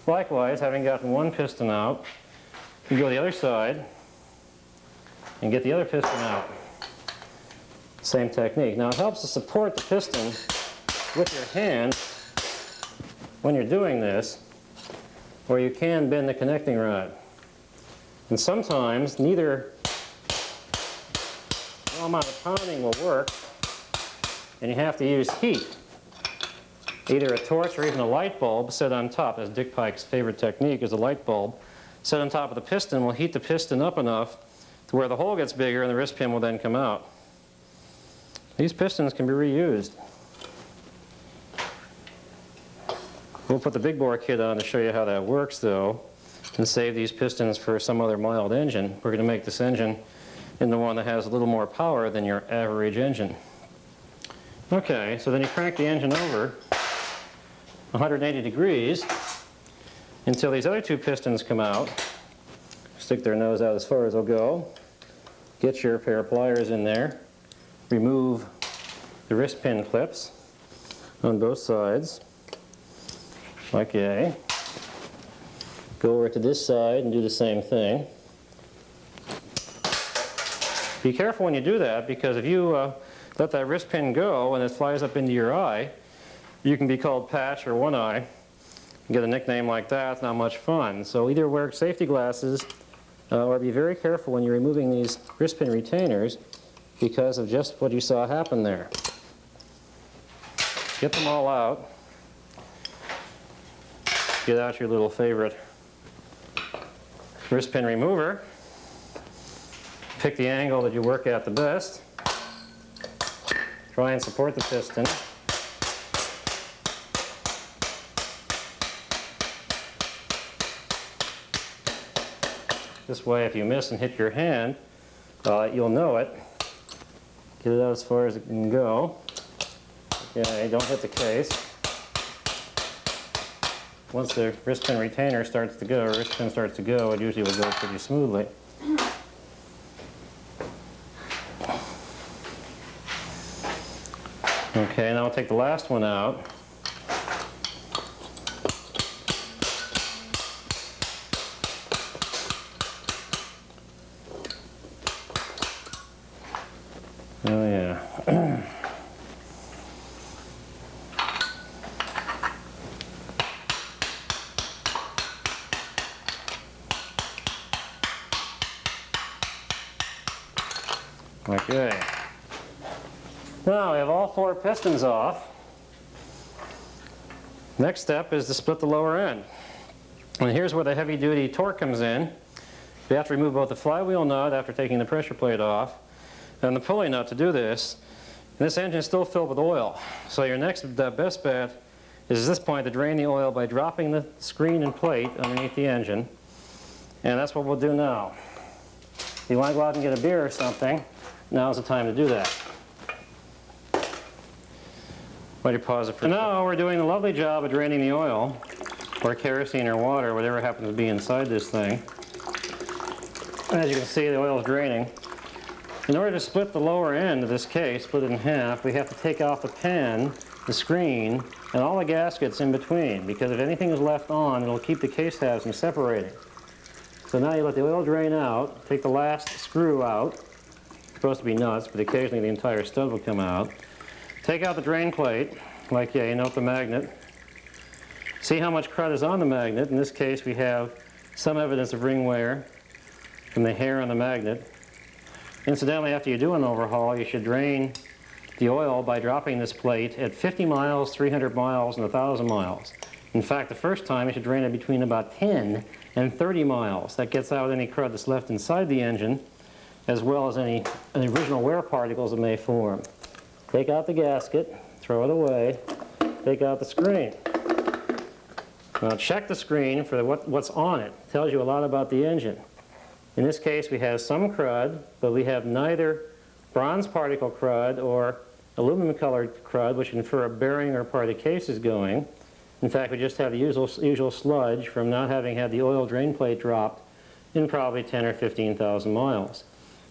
Likewise, having gotten one piston out, you go to the other side and get the other piston out. Same technique. Now it helps to support the piston with your hand when you're doing this, or you can bend the connecting rod. And sometimes neither amount of pounding will work, and you have to use heat. Either a torch or even a light bulb set on top. As Dick Pike's favorite technique is a light bulb set on top of the piston will heat the piston up enough to where the hole gets bigger and the wrist pin will then come out. These pistons can be reused. We'll put the big bore kit on to show you how that works though, and save these pistons for some other mild engine. We're going to make this engine into one that has a little more power than your average engine. Okay, so then you crank the engine over 180 degrees until these other two pistons come out. Stick their nose out as far as they'll go. Get your pair of pliers in there. Remove the wrist pin clips on both sides. Okay. Go over to this side and do the same thing. Be careful when you do that, because if you let that wrist pin go and it flies up into your eye, you can be called Patch or One Eye. You get a nickname like that, it's not much fun. So either wear safety glasses or be very careful when you're removing these wrist pin retainers because of just what you saw happen there. Get them all out. Get out your little favorite wrist pin remover. Pick the angle that you work at the best. Try and support the piston. This way, if you miss and hit your hand, you'll know it. Get it out as far as it can go. Okay, don't hit the case. Once the wrist pin retainer starts to go, or wrist pin starts to go, it usually will go pretty smoothly. Okay, now I'll take the last one out. Oh yeah. Okay. Now we have all 4 pistons off. Next step is to split the lower end. And here's where the heavy-duty torque comes in. We have to remove both the flywheel nut after taking the pressure plate off and the pulley nut to do this. And this engine is still filled with oil. So your next best bet is at this point to drain the oil by dropping the screen and plate underneath the engine. And that's what we'll do now. If you want to go out and get a beer or something, now's the time to do that. Why don't you pause it for now? We're doing a lovely job of draining the oil, or kerosene or water, whatever happens to be inside this thing. As you can see, the oil is draining. In order to split the lower end of this case, split it in half, we have to take off the pan, the screen, and all the gaskets in between, because if anything is left on, it'll keep the case tabs from separating. So now you let the oil drain out, take the last screw out. It's supposed to be nuts, but occasionally the entire stud will come out. Take out the drain plate, like you note the magnet. See how much crud is on the magnet. In this case, we have some evidence of ring wear from the hair on the magnet. Incidentally, after you do an overhaul, you should drain the oil by dropping this plate at 50 miles, 300 miles, and 1,000 miles. In fact, the first time you should drain it between about 10 and 30 miles. That gets out any crud that's left inside the engine, as well as any original wear particles that may form. Take out the gasket, throw it away, take out the screen. Now check the screen for what's on it. It tells you a lot about the engine. In this case, we have some crud, but we have neither bronze particle crud or aluminum colored crud, which infer a bearing or part of the case is going. In fact, we just have the usual sludge from not having had the oil drain plate dropped in probably 10 or 15,000 miles.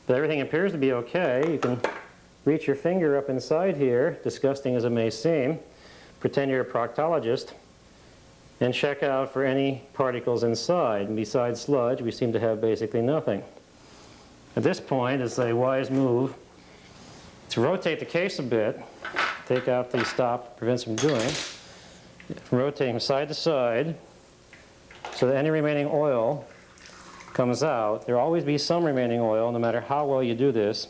But everything appears to be okay. You can reach your finger up inside here, disgusting as it may seem, pretend you're a proctologist, and check out for any particles inside. And besides sludge, we seem to have basically nothing. At this point, it's a wise move to rotate the case a bit, take out the stop, prevents from doing, rotate from side to side, so that any remaining oil comes out. There will always be some remaining oil, no matter how well you do this.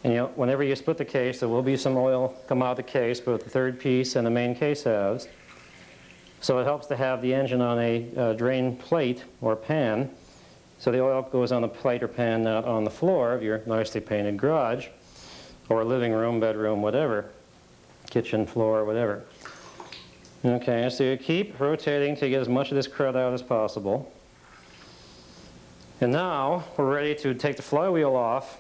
And whenever you split the case, there will be some oil come out of the case, both the third piece and the main case halves. So it helps to have the engine on a drain plate or pan, so the oil goes on the plate or pan, not on the floor of your nicely painted garage, or living room, bedroom, whatever, kitchen floor, whatever. Okay, so you keep rotating to get as much of this crud out as possible. And now we're ready to take the flywheel off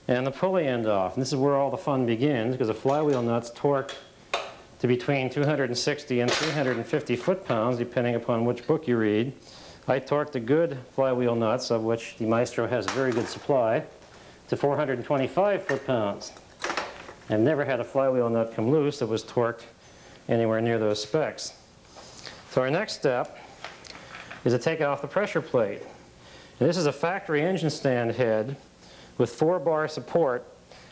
and the pulley end off. And this is where all the fun begins, because the flywheel nut's torqued to between 260 and 350 foot-pounds, depending upon which book you read. I torqued the good flywheel nuts, of which the Maestro has a very good supply, to 425 foot-pounds. I've never had a flywheel nut come loose that was torqued anywhere near those specs. So our next step is to take off the pressure plate. And this is a factory engine stand head with 4-bar support,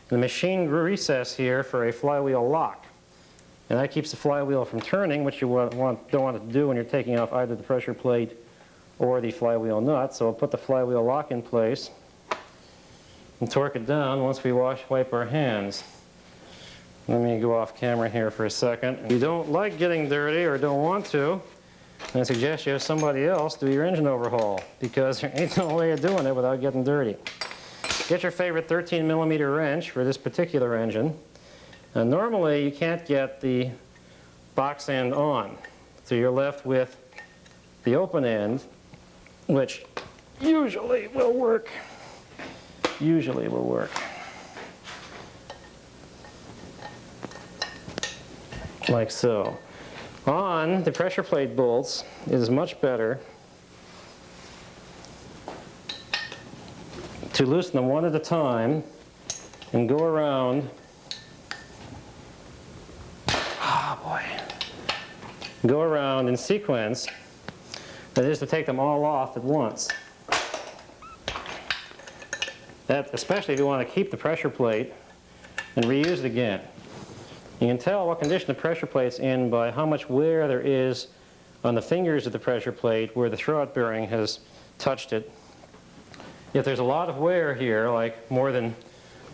and the machine recess here for a flywheel lock. And that keeps the flywheel from turning, which you don't want it to do when you're taking off either the pressure plate or the flywheel nut. So we'll put the flywheel lock in place and torque it down once we wipe our hands. Let me go off camera here for a second. If you don't like getting dirty or don't want to, I suggest you have somebody else do your engine overhaul, because there ain't no way of doing it without getting dirty. Get your favorite 13mm wrench for this particular engine. Normally you can't get the box end on, so you're left with the open end, which usually will work. Usually will work. Like so. On the pressure plate bolts, it is much better to loosen them one at a time and go around. Oh boy. Go around in sequence. That is to take them all off at once. That, especially if you want to keep the pressure plate and reuse it again. You can tell what condition the pressure plate's in by how much wear there is on the fingers of the pressure plate where the throwout bearing has touched it. If there's a lot of wear here, like more than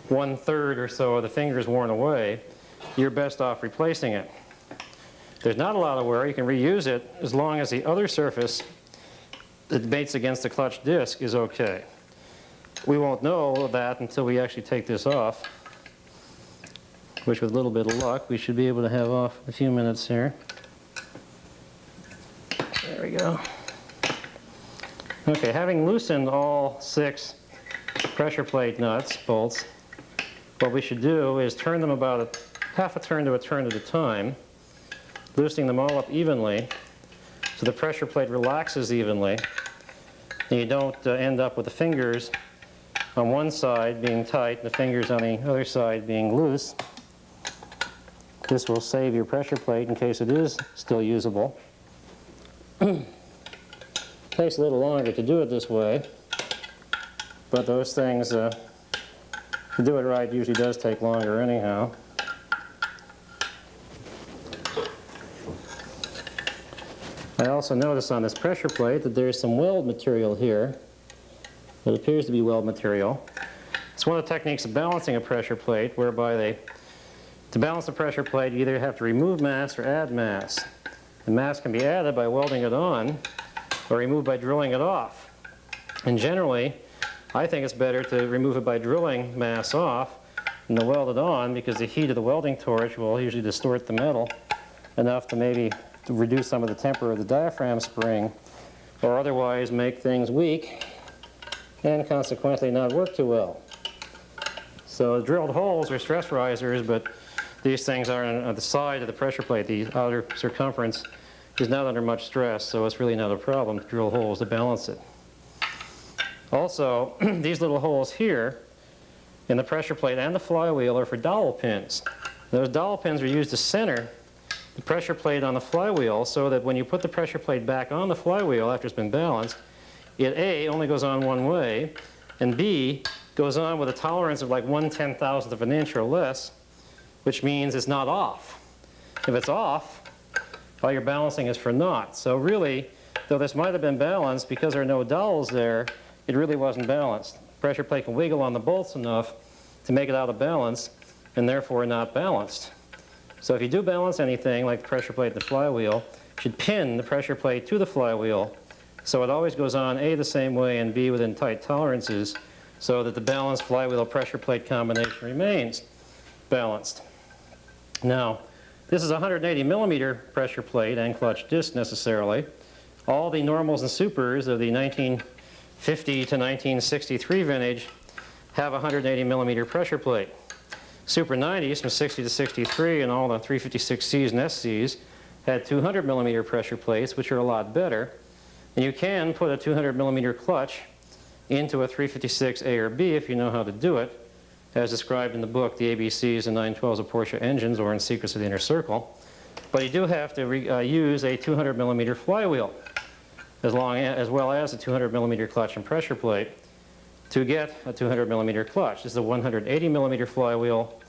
1/3 or so of the fingers worn away, you're best off replacing it. If there's not a lot of wear, you can reuse it as long as the other surface that mates against the clutch disc is okay. We won't know that until we actually take this off, which with a little bit of luck we should be able to have off in a few minutes here. There we go. Okay, having loosened all 6 pressure plate nuts, bolts, what we should do is turn them about half a turn to a turn at a time, loosening them all up evenly so the pressure plate relaxes evenly and you don't end up with the fingers on one side being tight and the fingers on the other side being loose. This will save your pressure plate in case it is still usable. Takes a little longer to do it this way, but those things, to do it right, usually does take longer anyhow. I also notice on this pressure plate that there's some weld material here. It appears to be weld material. It's one of the techniques of balancing a pressure plate whereby to balance the pressure plate, you either have to remove mass or add mass. The mass can be added by welding it on or removed by drilling it off. And generally, I think it's better to remove it by drilling mass off than to weld it on, because the heat of the welding torch will usually distort the metal enough to maybe reduce some of the temper of the diaphragm spring, or otherwise make things weak and consequently not work too well. So drilled holes are stress risers, but these things are on the side of the pressure plate. The outer circumference is not under much stress, so it's really not a problem to drill holes to balance it. Also, these little holes here in the pressure plate and the flywheel are for dowel pins. Those dowel pins are used to center the pressure plate on the flywheel so that when you put the pressure plate back on the flywheel after it's been balanced, it A, only goes on one way, and B, goes on with a tolerance of like 1/10,000th of an inch or less, which means it's not off. If it's off, all your balancing is for naught. So really, though this might have been balanced, because there are no dowels there, it really wasn't balanced. Pressure plate can wiggle on the bolts enough to make it out of balance, and therefore not balanced. So if you do balance anything, like the pressure plate and the flywheel, you should pin the pressure plate to the flywheel so it always goes on A, the same way, and B, within tight tolerances, so that the balanced flywheel pressure plate combination remains balanced. Now, this is a 180mm pressure plate and clutch disc necessarily. All the normals and supers of the 1950 to 1963 vintage have a 180mm pressure plate. Super 90s from 60 to 63 and all the 356Cs and SCs had 200mm pressure plates, which are a lot better. And you can put a 200mm clutch into a 356A or B if you know how to do it, as described in the book, The ABCs and 912s of Porsche Engines, or in Secrets of the Inner Circle. But you do have to use a 200mm flywheel, as well as a 200mm clutch and pressure plate, to get a 200mm clutch. This is a 180mm flywheel.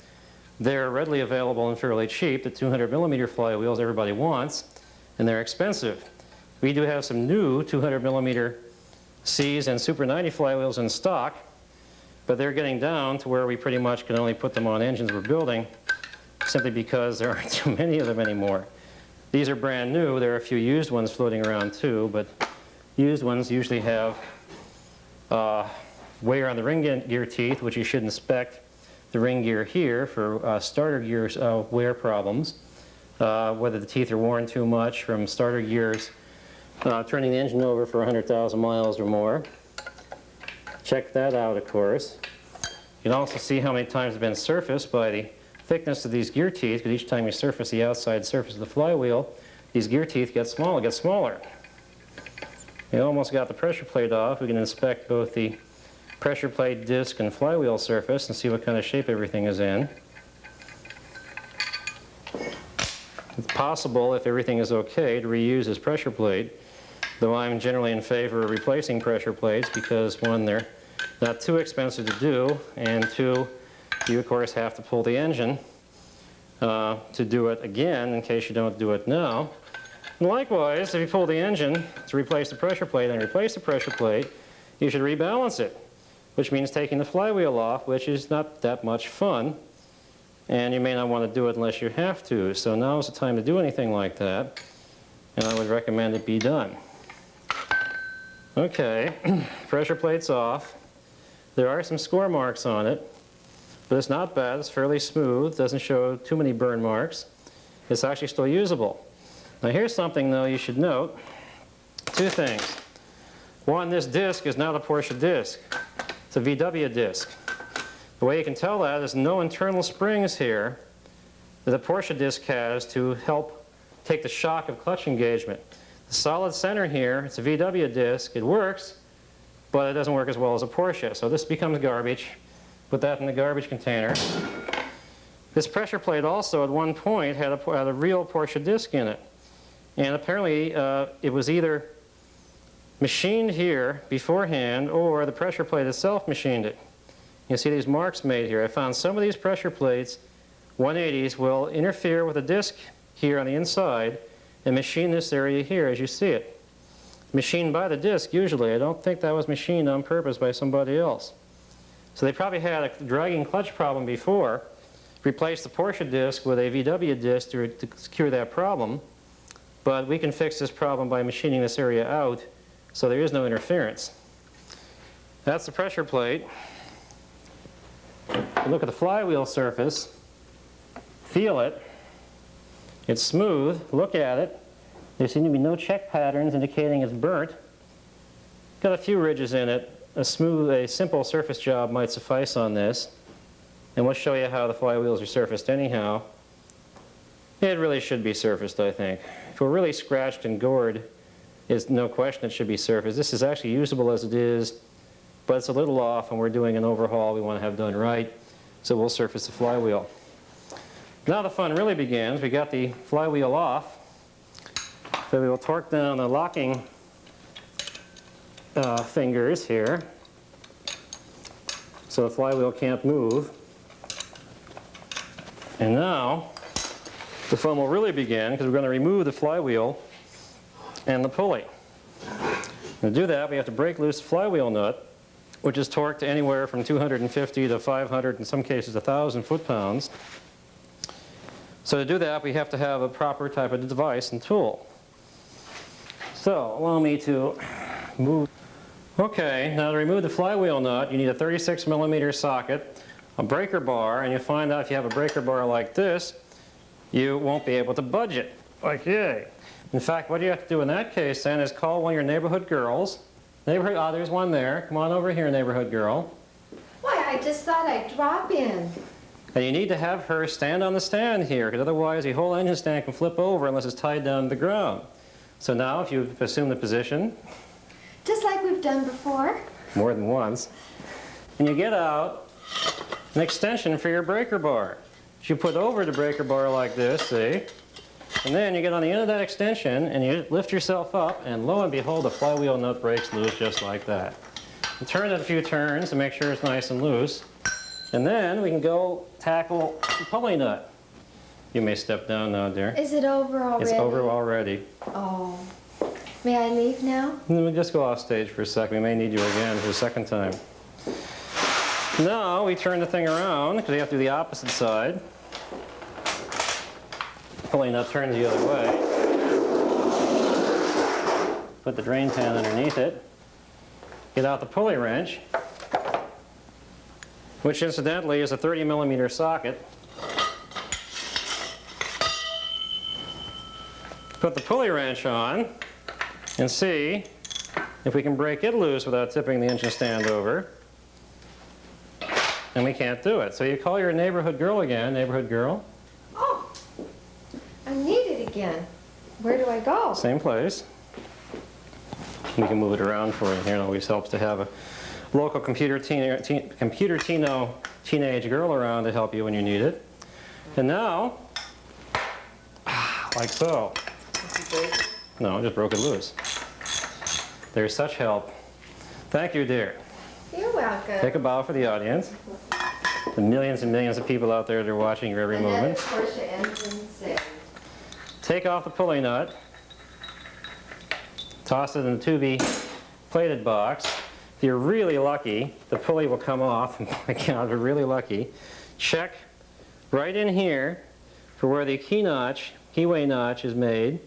They're readily available and fairly cheap. The 200mm flywheels everybody wants, and they're expensive. We do have some new 200mm Cs and Super 90 flywheels in stock, but they're getting down to where we pretty much can only put them on engines we're building, simply because there aren't too many of them anymore. These are brand new. There are a few used ones floating around too, but used ones usually have wear on the ring gear teeth, which you should inspect the ring gear here for starter gears wear problems, whether the teeth are worn too much from starter gears turning the engine over for 100,000 miles or more. Check that out, of course. You can also see how many times it's been surfaced by the thickness of these gear teeth, because each time you surface the outside surface of the flywheel, these gear teeth get smaller. We almost got the pressure plate off. We can inspect both the pressure plate, disc, and flywheel surface and see what kind of shape everything is in. It's possible, if everything is okay, to reuse this pressure plate, though I'm generally in favor of replacing pressure plates because, one, they're not too expensive to do, and two, you of course have to pull the engine to do it again in case you don't do it now. And likewise, if you pull the engine to replace the pressure plate and replace the pressure plate, you should rebalance it, which means taking the flywheel off, which is not that much fun, and you may not want to do it unless you have to. So now is the time to do anything like that, and I would recommend it be done. Okay, pressure plate's off. There are some score marks on it, but it's not bad. It's fairly smooth, doesn't show too many burn marks. It's actually still usable. Now here's something, though, you should note. Two things. One, this disc is not a Porsche disc. It's a VW disc. The way you can tell that is no internal springs here that the Porsche disc has to help take the shock of clutch engagement. The solid center here, it's a VW disc. It works, but it doesn't work as well as a Porsche. So this becomes garbage. Put that in the garbage container. This pressure plate also at one point had a real Porsche disc in it. And apparently it was either machined here beforehand or the pressure plate itself machined it. You see these marks made here. I found some of these pressure plates, 180s, will interfere with the disc here on the inside and machine this area here as you see it. Machined by the disc usually. I don't think that was machined on purpose by somebody else. So they probably had a dragging clutch problem before, replaced the Porsche disc with a VW disc to cure that problem, but we can fix this problem by machining this area out so there is no interference. That's the pressure plate. Look at the flywheel surface, feel it, it's smooth, look at it. There seem to be no check patterns indicating it's burnt. Got a few ridges in it. A simple surface job might suffice on this. And we'll show you how the flywheels are surfaced anyhow. It really should be surfaced, I think. If we're really scratched and gored, there's no question it should be surfaced. This is actually usable as it is, but it's a little off and we're doing an overhaul we want to have done right. So we'll surface the flywheel. Now the fun really begins. We got the flywheel off. So we will torque down the locking fingers here so the flywheel can't move. And now the fun will really begin because we're going to remove the flywheel and the pulley. To do that, we have to break loose the flywheel nut, which is torqued anywhere from 250 to 500, in some cases 1,000 foot-pounds. So to do that, we have to have a proper type of device and tool. So allow me to move. Okay, now to remove the flywheel nut, you need a 36mm socket, a breaker bar, and you'll find out if you have a breaker bar like this, you won't be able to budge it. Like, yay. In fact, what you have to do in that case then is call one of your neighborhood girls. There's one there. Come on over here, neighborhood girl. Why, I just thought I'd drop in. And you need to have her stand on the stand here, because otherwise the whole engine stand can flip over unless it's tied down to the ground. So now, if you assume the position. Just like we've done before. More than once. And you get out an extension for your breaker bar. You put over the breaker bar like this, see? And then you get on the end of that extension and you lift yourself up, and lo and behold, the flywheel nut breaks loose just like that. You turn it a few turns to make sure it's nice and loose. And then we can go tackle the pulley nut. You may step down now, dear. Is it over already? It's over already. Oh. May I leave now? We'll just go off stage for a second. We may need you again for a second time. Now we turn the thing around because we have to do the opposite side. Pulley nut turns the other way. Put the drain pan underneath it. Get out the pulley wrench. which incidentally is a 30mm socket. Put the pulley wrench on and see if we can break it loose without tipping the engine stand over. And we can't do it. So you call your neighborhood girl again, neighborhood girl. Oh, I need it again. Where do I go? Same place. We can move it around for you here. It always helps to have a local computer teenage girl around to help you when you need it. And now, like so. No, I just broke it loose. There's such help. Thank you, dear. You're welcome. Take a bow for the audience. The millions and millions of people out there that are watching your every moment. Porsche engine saved. Take off the pulley nut. Toss it in the 2B plated box. If you're really lucky, the pulley will come off. If you're really lucky, check right in here for where the keyway notch is made.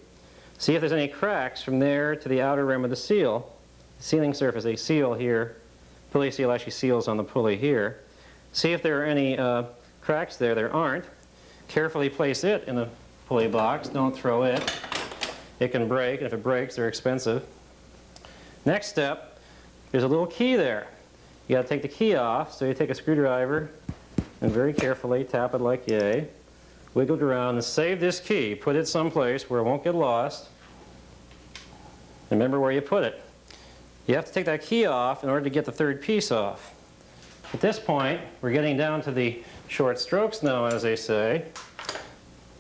See if there's any cracks from there to the outer rim of the seal. The sealing surface, a seal here. Pulley seal actually seals on the pulley here. See if there are any cracks there. There aren't. Carefully place it in the pulley box. Don't throw it. It can break, and if it breaks, they're expensive. Next step, there's a little key there. You got to take the key off, so you take a screwdriver and very carefully tap it like yay. Wiggle it around and save this key. Put it someplace where it won't get lost. Remember where you put it. You have to take that key off in order to get the third piece off. At this point, we're getting down to the short strokes now, as they say.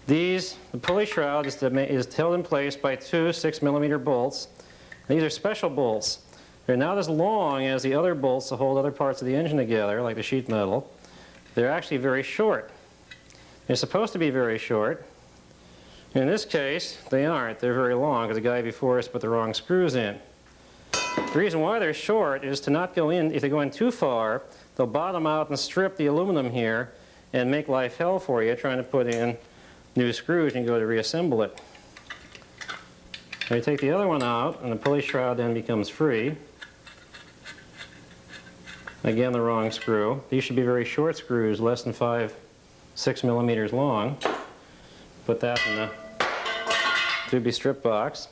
The pulley shroud is held in place by two 6mm bolts. These are special bolts. They're not as long as the other bolts that hold other parts of the engine together, like the sheet metal. They're actually very short. They're supposed to be very short. In this case, they aren't. They're very long because the guy before us put the wrong screws in. The reason why they're short is to not go in. If they go in too far, they'll bottom out and strip the aluminum here and make life hell for you trying to put in new screws and you go to reassemble it. So you take the other one out and the pulley shroud then becomes free. Again, the wrong screw. These should be very short screws, less than 6mm long. Put that in the to-be strip box.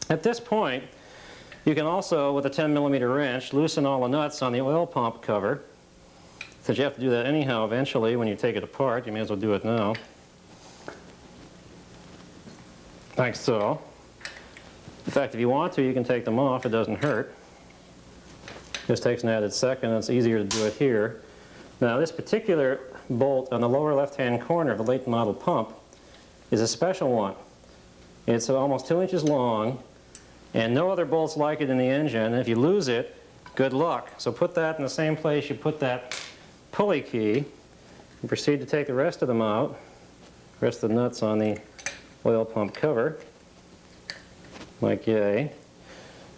At this point, you can also, with a 10mm wrench, loosen all the nuts on the oil pump cover. Since you have to do that anyhow eventually when you take it apart, you may as well do it now. Like so. In fact, if you want to, you can take them off. It doesn't hurt. Just takes an added second, and it's easier to do it here. Now, this particular bolt on the lower left-hand corner of the late model pump is a special one. It's almost 2 inches long, and no other bolts like it in the engine. And if you lose it, good luck. So put that in the same place you put that pulley key, and proceed to take the rest of them out, the rest of the nuts on the oil pump cover, like yay. You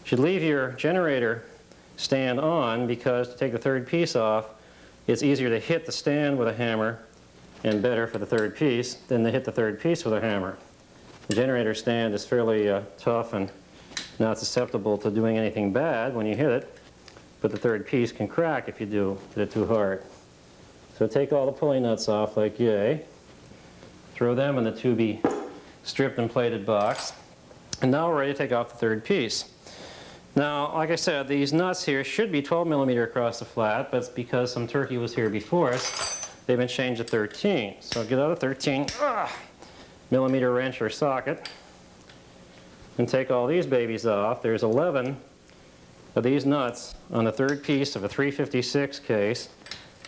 should leave your generator stand on because to take the third piece off, it's easier to hit the stand with a hammer and better for the third piece than to hit the third piece with a hammer. The generator stand is fairly tough and not susceptible to doing anything bad when you hit it, but the third piece can crack if you do hit it too hard. So take all the pulley nuts off like yay, throw them in the to-be stripped and plated box, and now we're ready to take off the third piece. Now, like I said, these nuts here should be 12mm across the flat, but it's because some turkey was here before us, they've been changed to 13. So get out a 13mm wrench or socket and take all these babies off. There's 11 of these nuts on the third piece of a 356 case,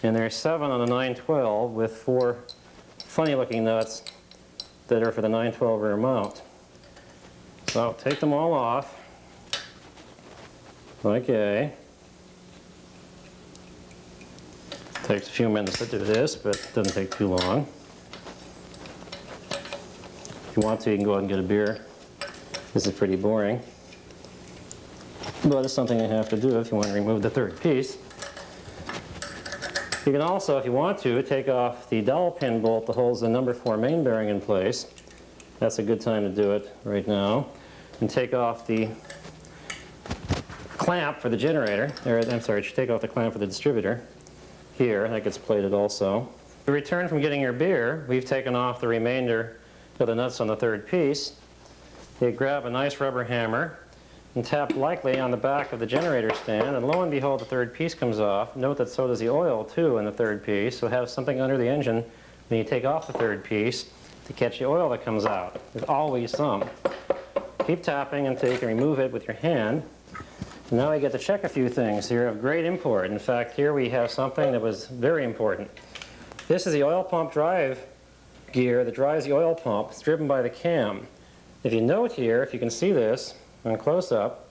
and there's 7 on a 912 with 4 funny looking nuts that are for the 912 rear mount. So take them all off. Okay. Takes a few minutes to do this, but it doesn't take too long. If you want to, you can go out and get a beer. This is pretty boring. But it's something you have to do if you want to remove the third piece. You can also, if you want to, take off the dowel pin bolt that holds the number 4 main bearing in place. That's a good time to do it right now. And take off the clamp for the generator. I'm sorry, take off the clamp for the distributor. here. That gets plated also. To return from getting your beer, we've taken off the remainder of the nuts on the third piece. You grab a nice rubber hammer and tap lightly on the back of the generator stand, and lo and behold, the third piece comes off. Note that so does the oil too in the third piece, so have something under the engine when you take off the third piece to catch the oil that comes out. There's always some. Keep tapping until you can remove it with your hand. And now we get to check a few things here of great import. In fact, here we have something that was very important. This is the oil pump drive gear that drives the oil pump. It's driven by the cam. If you note here, if you can see this on close-up,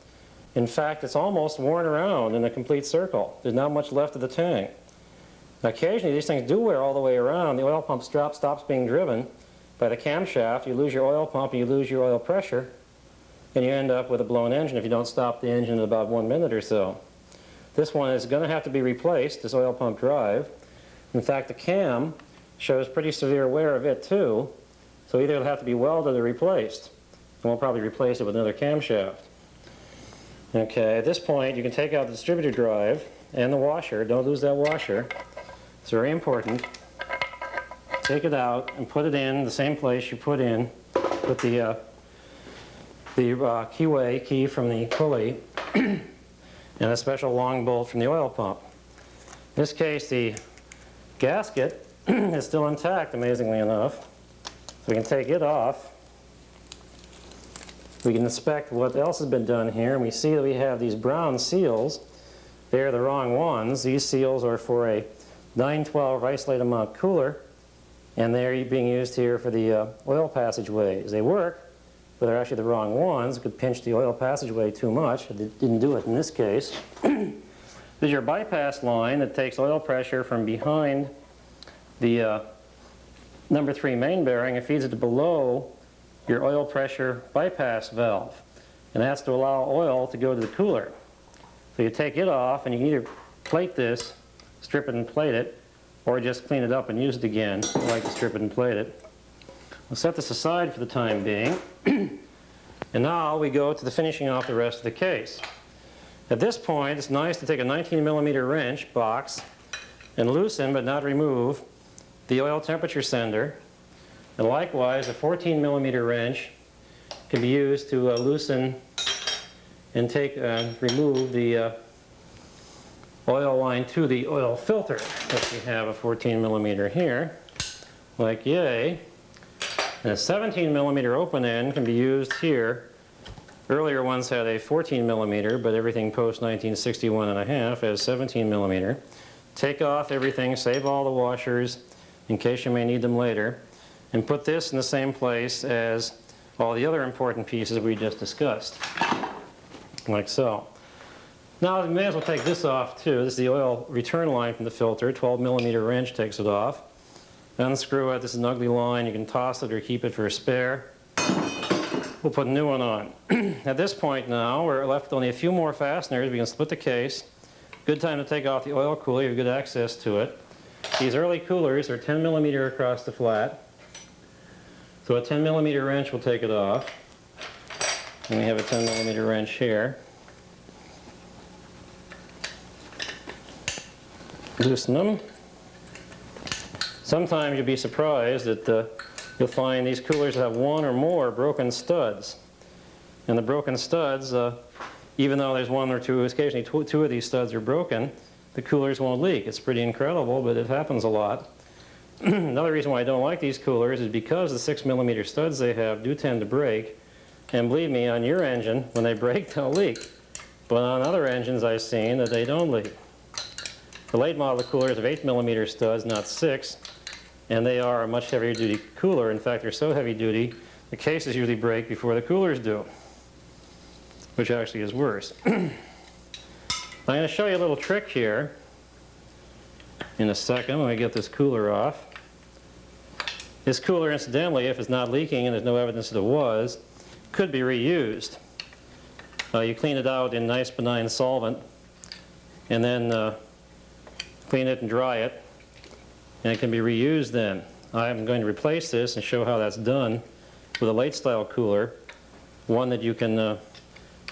in fact, it's almost worn around in a complete circle. There's not much left of the tank. Now, occasionally, these things do wear all the way around. The oil pump stops being driven by the camshaft. You lose your oil pump and you lose your oil pressure, and you end up with a blown engine if you don't stop the engine in about 1 minute or so. This one is going to have to be replaced, this oil pump drive. In fact, the cam shows pretty severe wear of it too, so either it'll have to be welded or replaced. And we'll probably replace it with another camshaft. Okay, at this point you can take out the distributor drive and the washer. Don't lose that washer. It's very important. Take it out and put it in the same place you put the keyway key from the pulley and a special long bolt from the oil pump. In this case, the gasket is still intact, amazingly enough. So we can take it off. We can inspect what else has been done here, and we see that we have these brown seals. They're the wrong ones. These seals are for a 912 isolated mount cooler, and they're being used here for the oil passageways. They work, but they're actually the wrong ones. It could pinch the oil passageway too much. It didn't do it in this case. This is your bypass line that takes oil pressure from behind the number 3 main bearing and feeds it to below your oil pressure bypass valve. And that's to allow oil to go to the cooler. So you take it off, and you can either plate this, strip it and plate it, or just clean it up and use it again. I like to strip it and plate it. We'll set this aside for the time being. And now we go to the finishing off the rest of the case. At this point, it's nice to take a 19mm wrench box and loosen but not remove the oil temperature sender. And likewise, a 14mm wrench can be used to loosen and remove the oil line to the oil filter. If we have a 14mm here, like yay. And a 17mm open end can be used here. Earlier ones had a 14mm, but everything post 1961.5 has 17mm. Take off everything, save all the washers in case you may need them later, and put this in the same place as all the other important pieces we just discussed, like so. Now we may as well take this off too. This is the oil return line from the filter. 12mm wrench takes it off. Unscrew it. This is an ugly line. You can toss it or keep it for a spare. We'll put a new one on. At this point now, we're left with only a few more fasteners. We can split the case. Good time to take off the oil cooler. You have good access to it. These early coolers are 10mm across the flat. So a 10mm wrench will take it off. And we have a 10mm wrench here. Loosen them. Sometimes you'll be surprised that you'll find these coolers have one or more broken studs. And the broken studs, even though there's one or two, occasionally two of these studs are broken, the coolers won't leak. It's pretty incredible, but it happens a lot. Another reason why I don't like these coolers is because the 6mm studs they have do tend to break. And believe me, on your engine, when they break, they'll leak. But on other engines I've seen that they don't leak. The late model coolers have 8mm studs, not 6. And they are a much heavier duty cooler. In fact, they're so heavy duty, the cases usually break before the coolers do, which actually is worse. I'm going to show you a little trick here in a second when we get this cooler off. This cooler, incidentally, if it's not leaking and there's no evidence that it was, could be reused. You clean it out in nice benign solvent and then clean it and dry it, and it can be reused then. I'm going to replace this and show how that's done with a late style cooler, one that you can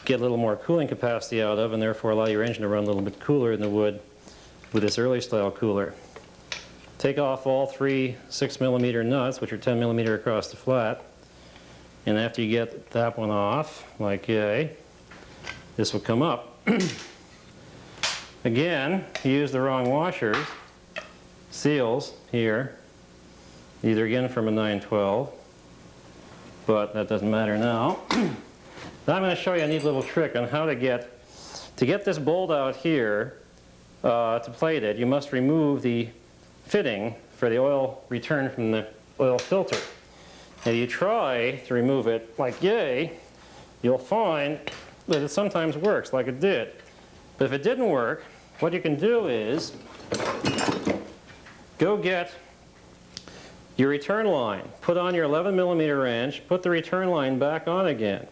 get a little more cooling capacity out of and therefore allow your engine to run a little bit cooler than it would with this early style cooler. Take off all 3 6mm nuts, which are 10mm across the flat. And after you get that one off, like yay, this will come up. Again, you use the wrong washers, seals here, either again from a 912, but that doesn't matter now. Now I'm going to show you a neat little trick on how to get this bolt out here to plate it. You must remove the fitting for the oil return from the oil filter. If you try to remove it like yay, you'll find that it sometimes works like it did. But if it didn't work, what you can do is go get your return line, put on your 11mm wrench, put the return line back on again.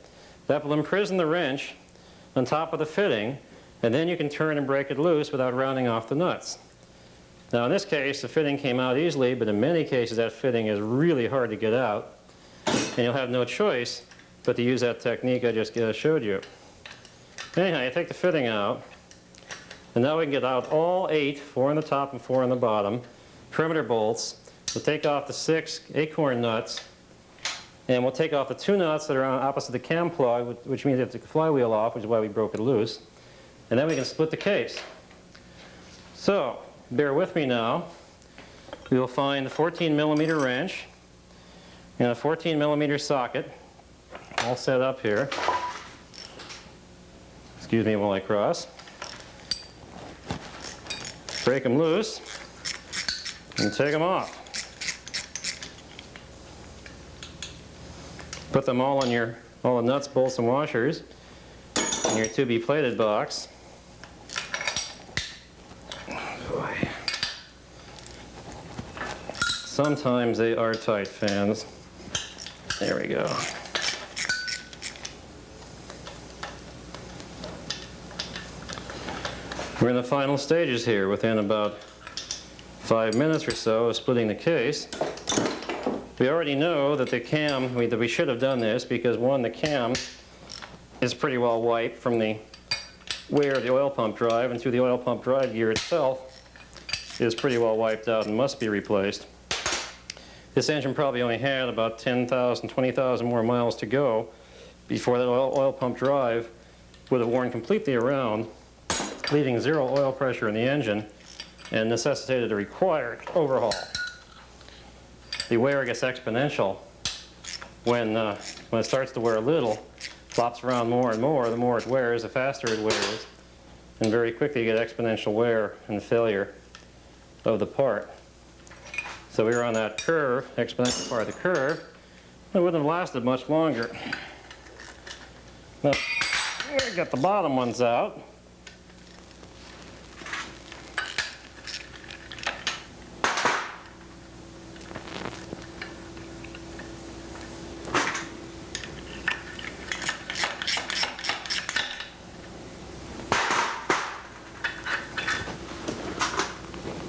That will imprison the wrench on top of the fitting, and then you can turn and break it loose without rounding off the nuts. Now in this case, the fitting came out easily, but in many cases that fitting is really hard to get out, and you'll have no choice but to use that technique I just showed you. Anyhow, you take the fitting out, and now we can get out all 8, 4 on the top and 4 on the bottom, perimeter bolts. We'll take off the 6 acorn nuts, and we'll take off the 2 nuts that are on opposite the cam plug, which means you have to take the flywheel off, which is why we broke it loose. And then we can split the case. So, bear with me now. We will find a 14mm wrench and a 14mm socket all set up here. Excuse me while I cross. Break them loose and take them off. Put them all on all the nuts, bolts, and washers in your to be plated box. Oh boy. Sometimes they are tight, fans. There we go. We're in the final stages here, within about 5 minutes or so of splitting the case. We already know that the cam, that we should have done this because one, the cam is pretty well wiped from the wear of the oil pump drive, and two, the oil pump drive gear itself is pretty well wiped out and must be replaced. This engine probably only had about 10,000, 20,000 more miles to go before that oil pump drive would have worn completely around, leaving 0 oil pressure in the engine and necessitated a required overhaul. The wear gets exponential when it starts to wear a little, flops around more and more. The more it wears, the faster it wears, and very quickly you get exponential wear and failure of the part. So we were on that curve, exponential part of the curve. It wouldn't have lasted much longer. Now, we got the bottom ones out.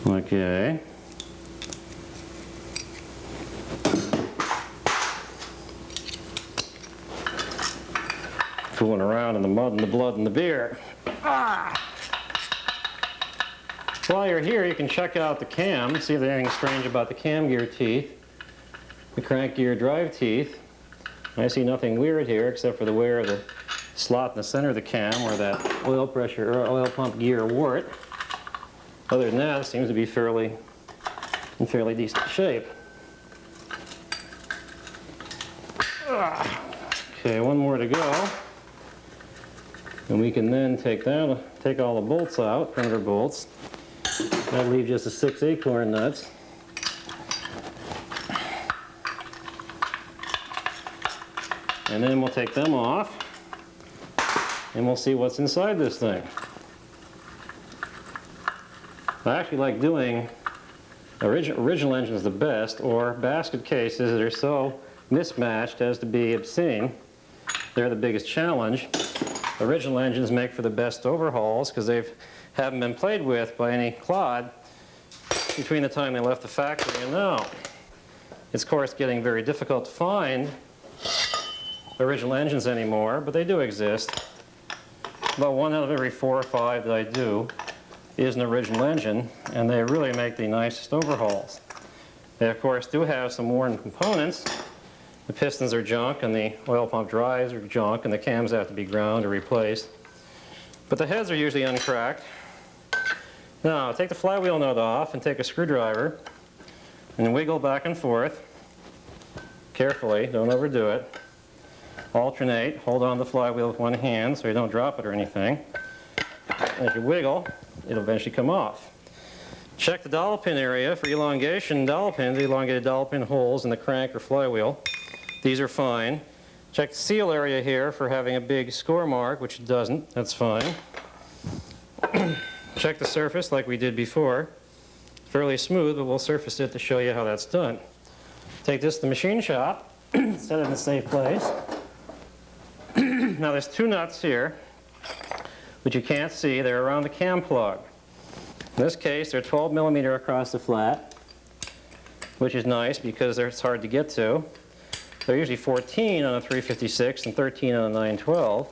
Okay. Fooling around in the mud and the blood and the beer. Ah! While you're here, you can check out the cam, see if there's anything strange about the cam gear teeth, the crank gear drive teeth. I see nothing weird here except for the wear of the slot in the center of the cam where that oil pressure or oil pump gear wart. Other than that, it seems to be in fairly decent shape. Okay, one more to go. And we can then take all the bolts out, perimeter bolts. That'll leave just the 6 acorn nuts. And then we'll take them off, and we'll see what's inside this thing. I actually like doing original engines the best, or basket cases that are so mismatched as to be obscene. They're the biggest challenge. Original engines make for the best overhauls because they haven't been played with by any clod between the time they left the factory and now. It's of course getting very difficult to find original engines anymore, but they do exist. About 1 out of every 4 or 5 that I do is an original engine, and they really make the nicest overhauls. They of course do have some worn components. The pistons are junk, and the oil pump drives are junk, and the cams have to be ground or replaced. But the heads are usually uncracked. Now, take the flywheel nut off and take a screwdriver and wiggle back and forth. Carefully, don't overdo it. Alternate, hold on the flywheel with one hand so you don't drop it or anything. And if you wiggle, it'll eventually come off. Check the dowel pin area for elongation dowel pins, elongated dowel pin holes in the crank or flywheel. These are fine. Check the seal area here for having a big score mark, which it doesn't. That's fine. Check the surface like we did before. Fairly smooth, but we'll surface it to show you how that's done. Take this to the machine shop, set it in a safe place. Now there's two nuts here, which you can't see. They're around the cam plug. In this case, they're 12 millimeter across the flat, which is nice because it's hard to get to. They're usually 14 on a 356 and 13 on a 912.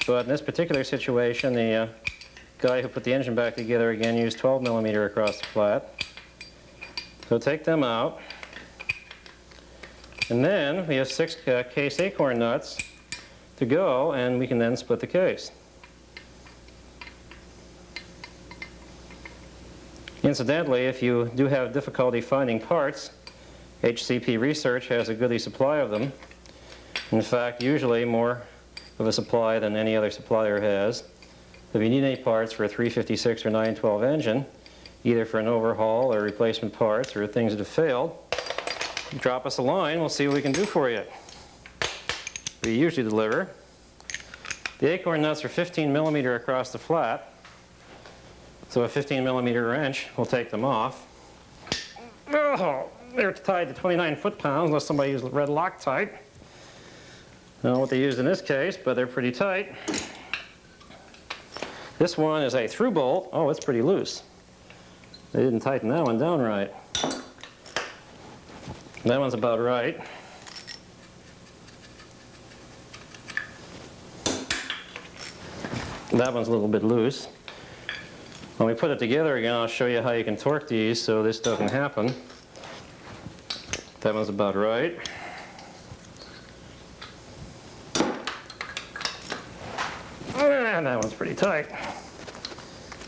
But in this particular situation, the guy who put the engine back together again used 12 millimeter across the flat. So take them out. And then we have 6 case acorn nuts to go, and we can then split the case. Incidentally, if you do have difficulty finding parts, HCP Research has a goodly supply of them. In fact, usually more of a supply than any other supplier has. If you need any parts for a 356 or 912 engine, either for an overhaul or replacement parts or things that have failed, drop us a line, we'll see what we can do for you. We usually deliver. The acorn nuts are 15 millimeter across the flat, so a 15 millimeter wrench will take them off. Oh, they're tied to 29 foot-pounds unless somebody used red Loctite. I don't know what they used in this case, but they're pretty tight. This one is a through bolt. Oh, it's pretty loose. They didn't tighten that one down right. That one's about right. That one's a little bit loose. When we put it together again, I'll show you how you can torque these so this doesn't happen. That one's about right. And that one's pretty tight.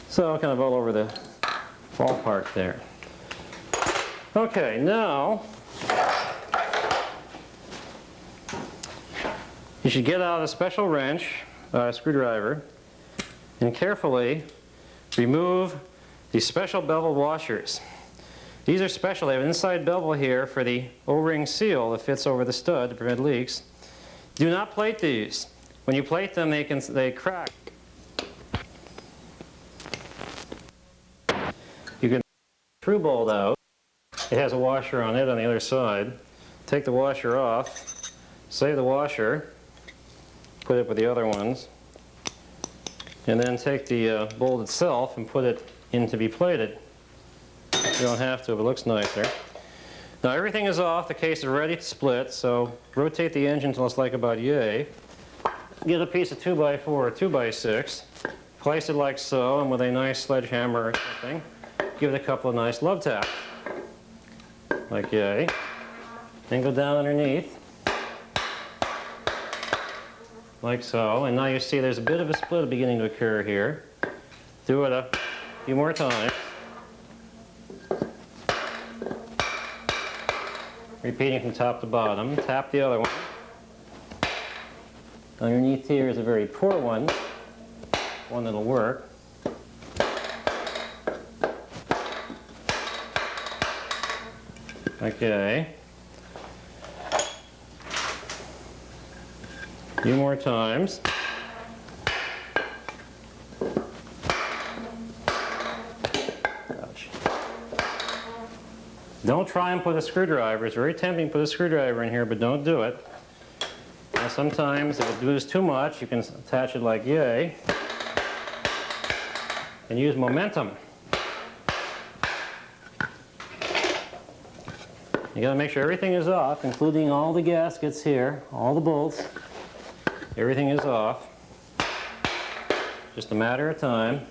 So kind of all over the ballpark there. Okay, now you should get out a special wrench, screwdriver, and carefully remove these special bevel washers. These are special. They have an inside bevel here for the O-ring seal that fits over the stud to prevent leaks. Do not plate these. When you plate them, they crack. You can through bolt out. It has a washer on it on the other side. Take the washer off, save the washer, put it with the other ones, and then take the bolt itself and put it in to be plated. You don't have to, but it looks nicer. Now everything is off, the case is ready to split, so rotate the engine until it's like about yay. Get a piece of 2x4 or 2x6, place it like so, and with a nice sledgehammer or something, give it a couple of nice love taps. Like yay. Then go down underneath. Like so, and now you see there's a bit of a split beginning to occur here. Do it a few more times. Repeating from top to bottom. Tap the other one. Underneath here is a very poor one that'll work. Okay. A few more times. Ouch. Don't try and put a screwdriver. It's very tempting to put a screwdriver in here, but don't do it. Now sometimes if it does too much, you can attach it like yay and use momentum. You got to make sure everything is off, including all the gaskets here, all the bolts. Everything is off. Just a matter of time.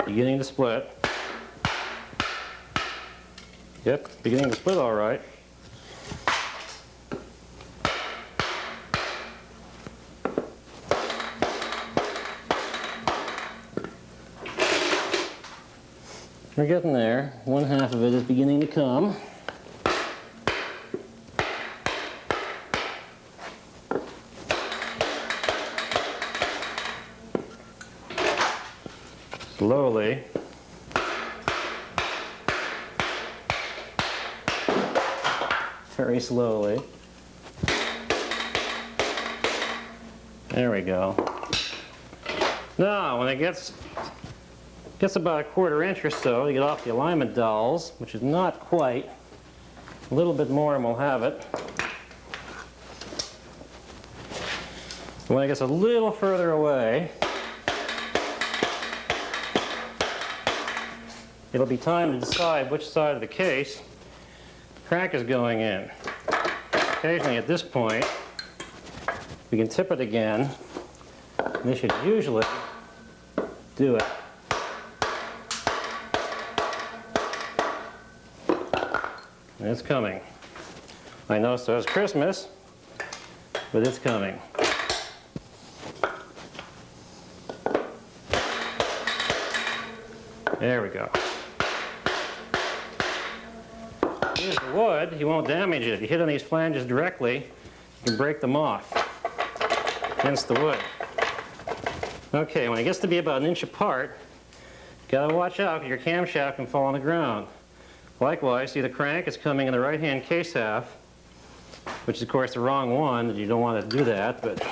beginning to split. Yep, beginning to split all right. We're getting there. One half of it is beginning to come. Slowly. Very slowly. There we go. Now, when it gets about a quarter-inch or so, you get off the alignment dowels, which is not quite. A little bit more and we'll have it. When it gets a little further away, it'll be time to decide which side of the case the crank is going in. Occasionally at this point, we can tip it again, and this should usually do it. And it's coming. I know so it's Christmas, but it's coming. There we go. Here's the wood. You won't damage it. If you hit on these flanges directly, you can break them off against the wood. Okay, when it gets to be about an inch apart, you gotta watch out, your camshaft can fall on the ground. Likewise, see the crank is coming in the right-hand case half, which is of course the wrong one. You don't want to do that, but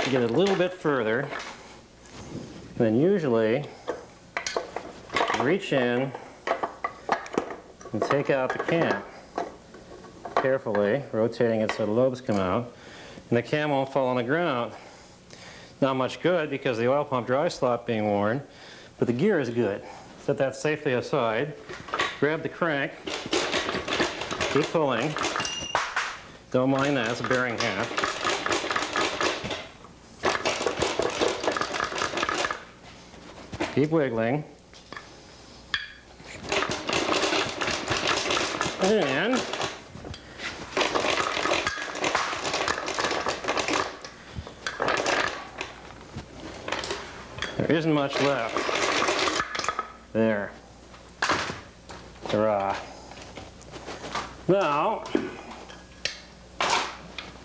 you get it a little bit further, and then usually reach in and take out the cam carefully, rotating it so the lobes come out, and the cam won't fall on the ground. Not much good because the oil pump dry slot being worn, but the gear is good. Set that safely aside, grab the crank, keep pulling, don't mind that, it's a bearing half. Keep wiggling. And there isn't much left. There. Hurrah. Now,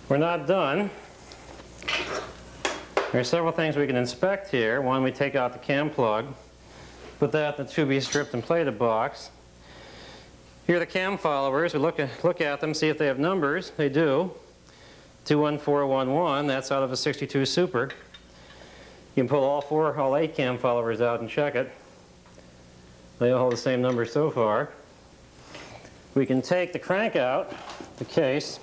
we're not done. There are several things we can inspect here. One, we take out the cam plug, put that in the to-be stripped and plated box. Here are the cam followers. We look at them, see if they have numbers. They do. 21411, that's out of a 62 Super. You can pull all 8 cam followers out and check it. They all hold the same number so far. We can take the crank out, the case,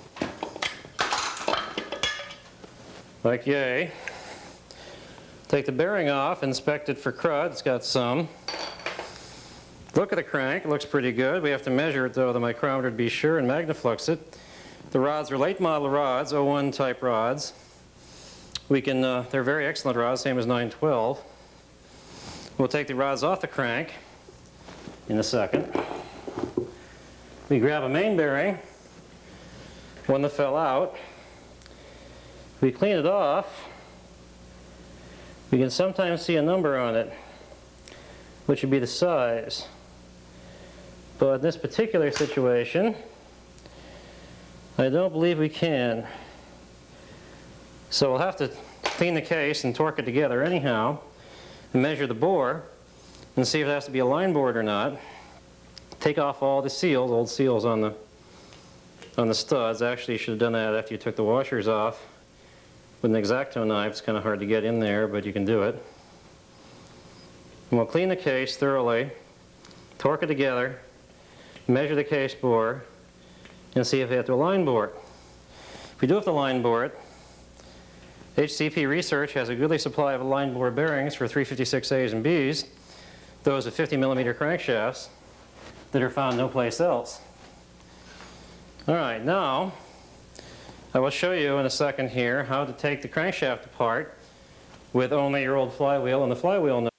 like yay. Take the bearing off, inspect it for crud. It's got some. Look at the crank, it looks pretty good. We have to measure it though, the micrometer to be sure, and magnaflux it. The rods are late model rods, 01 type rods. We can, they're very excellent rods, same as 912. We'll take the rods off the crank in a second. We grab a main bearing, one that fell out. We clean it off. We can sometimes see a number on it, which would be the size. But in this particular situation, I don't believe we can. So we'll have to clean the case and torque it together anyhow, and measure the bore, and see if it has to be a line board or not. Take off all the seals, old seals on the studs. Actually, you should have done that after you took the washers off. With an X-Acto knife, it's kind of hard to get in there, but you can do it. And we'll clean the case thoroughly, torque it together, measure the case bore, and see if we have to line bore it. If we do have to line bore it, HCP Research has a goodly supply of line bore bearings for 356As and Bs, those with 50mm crankshafts that are found no place else. All right, now I will show you in a second here how to take the crankshaft apart with only your old flywheel and the flywheel nut.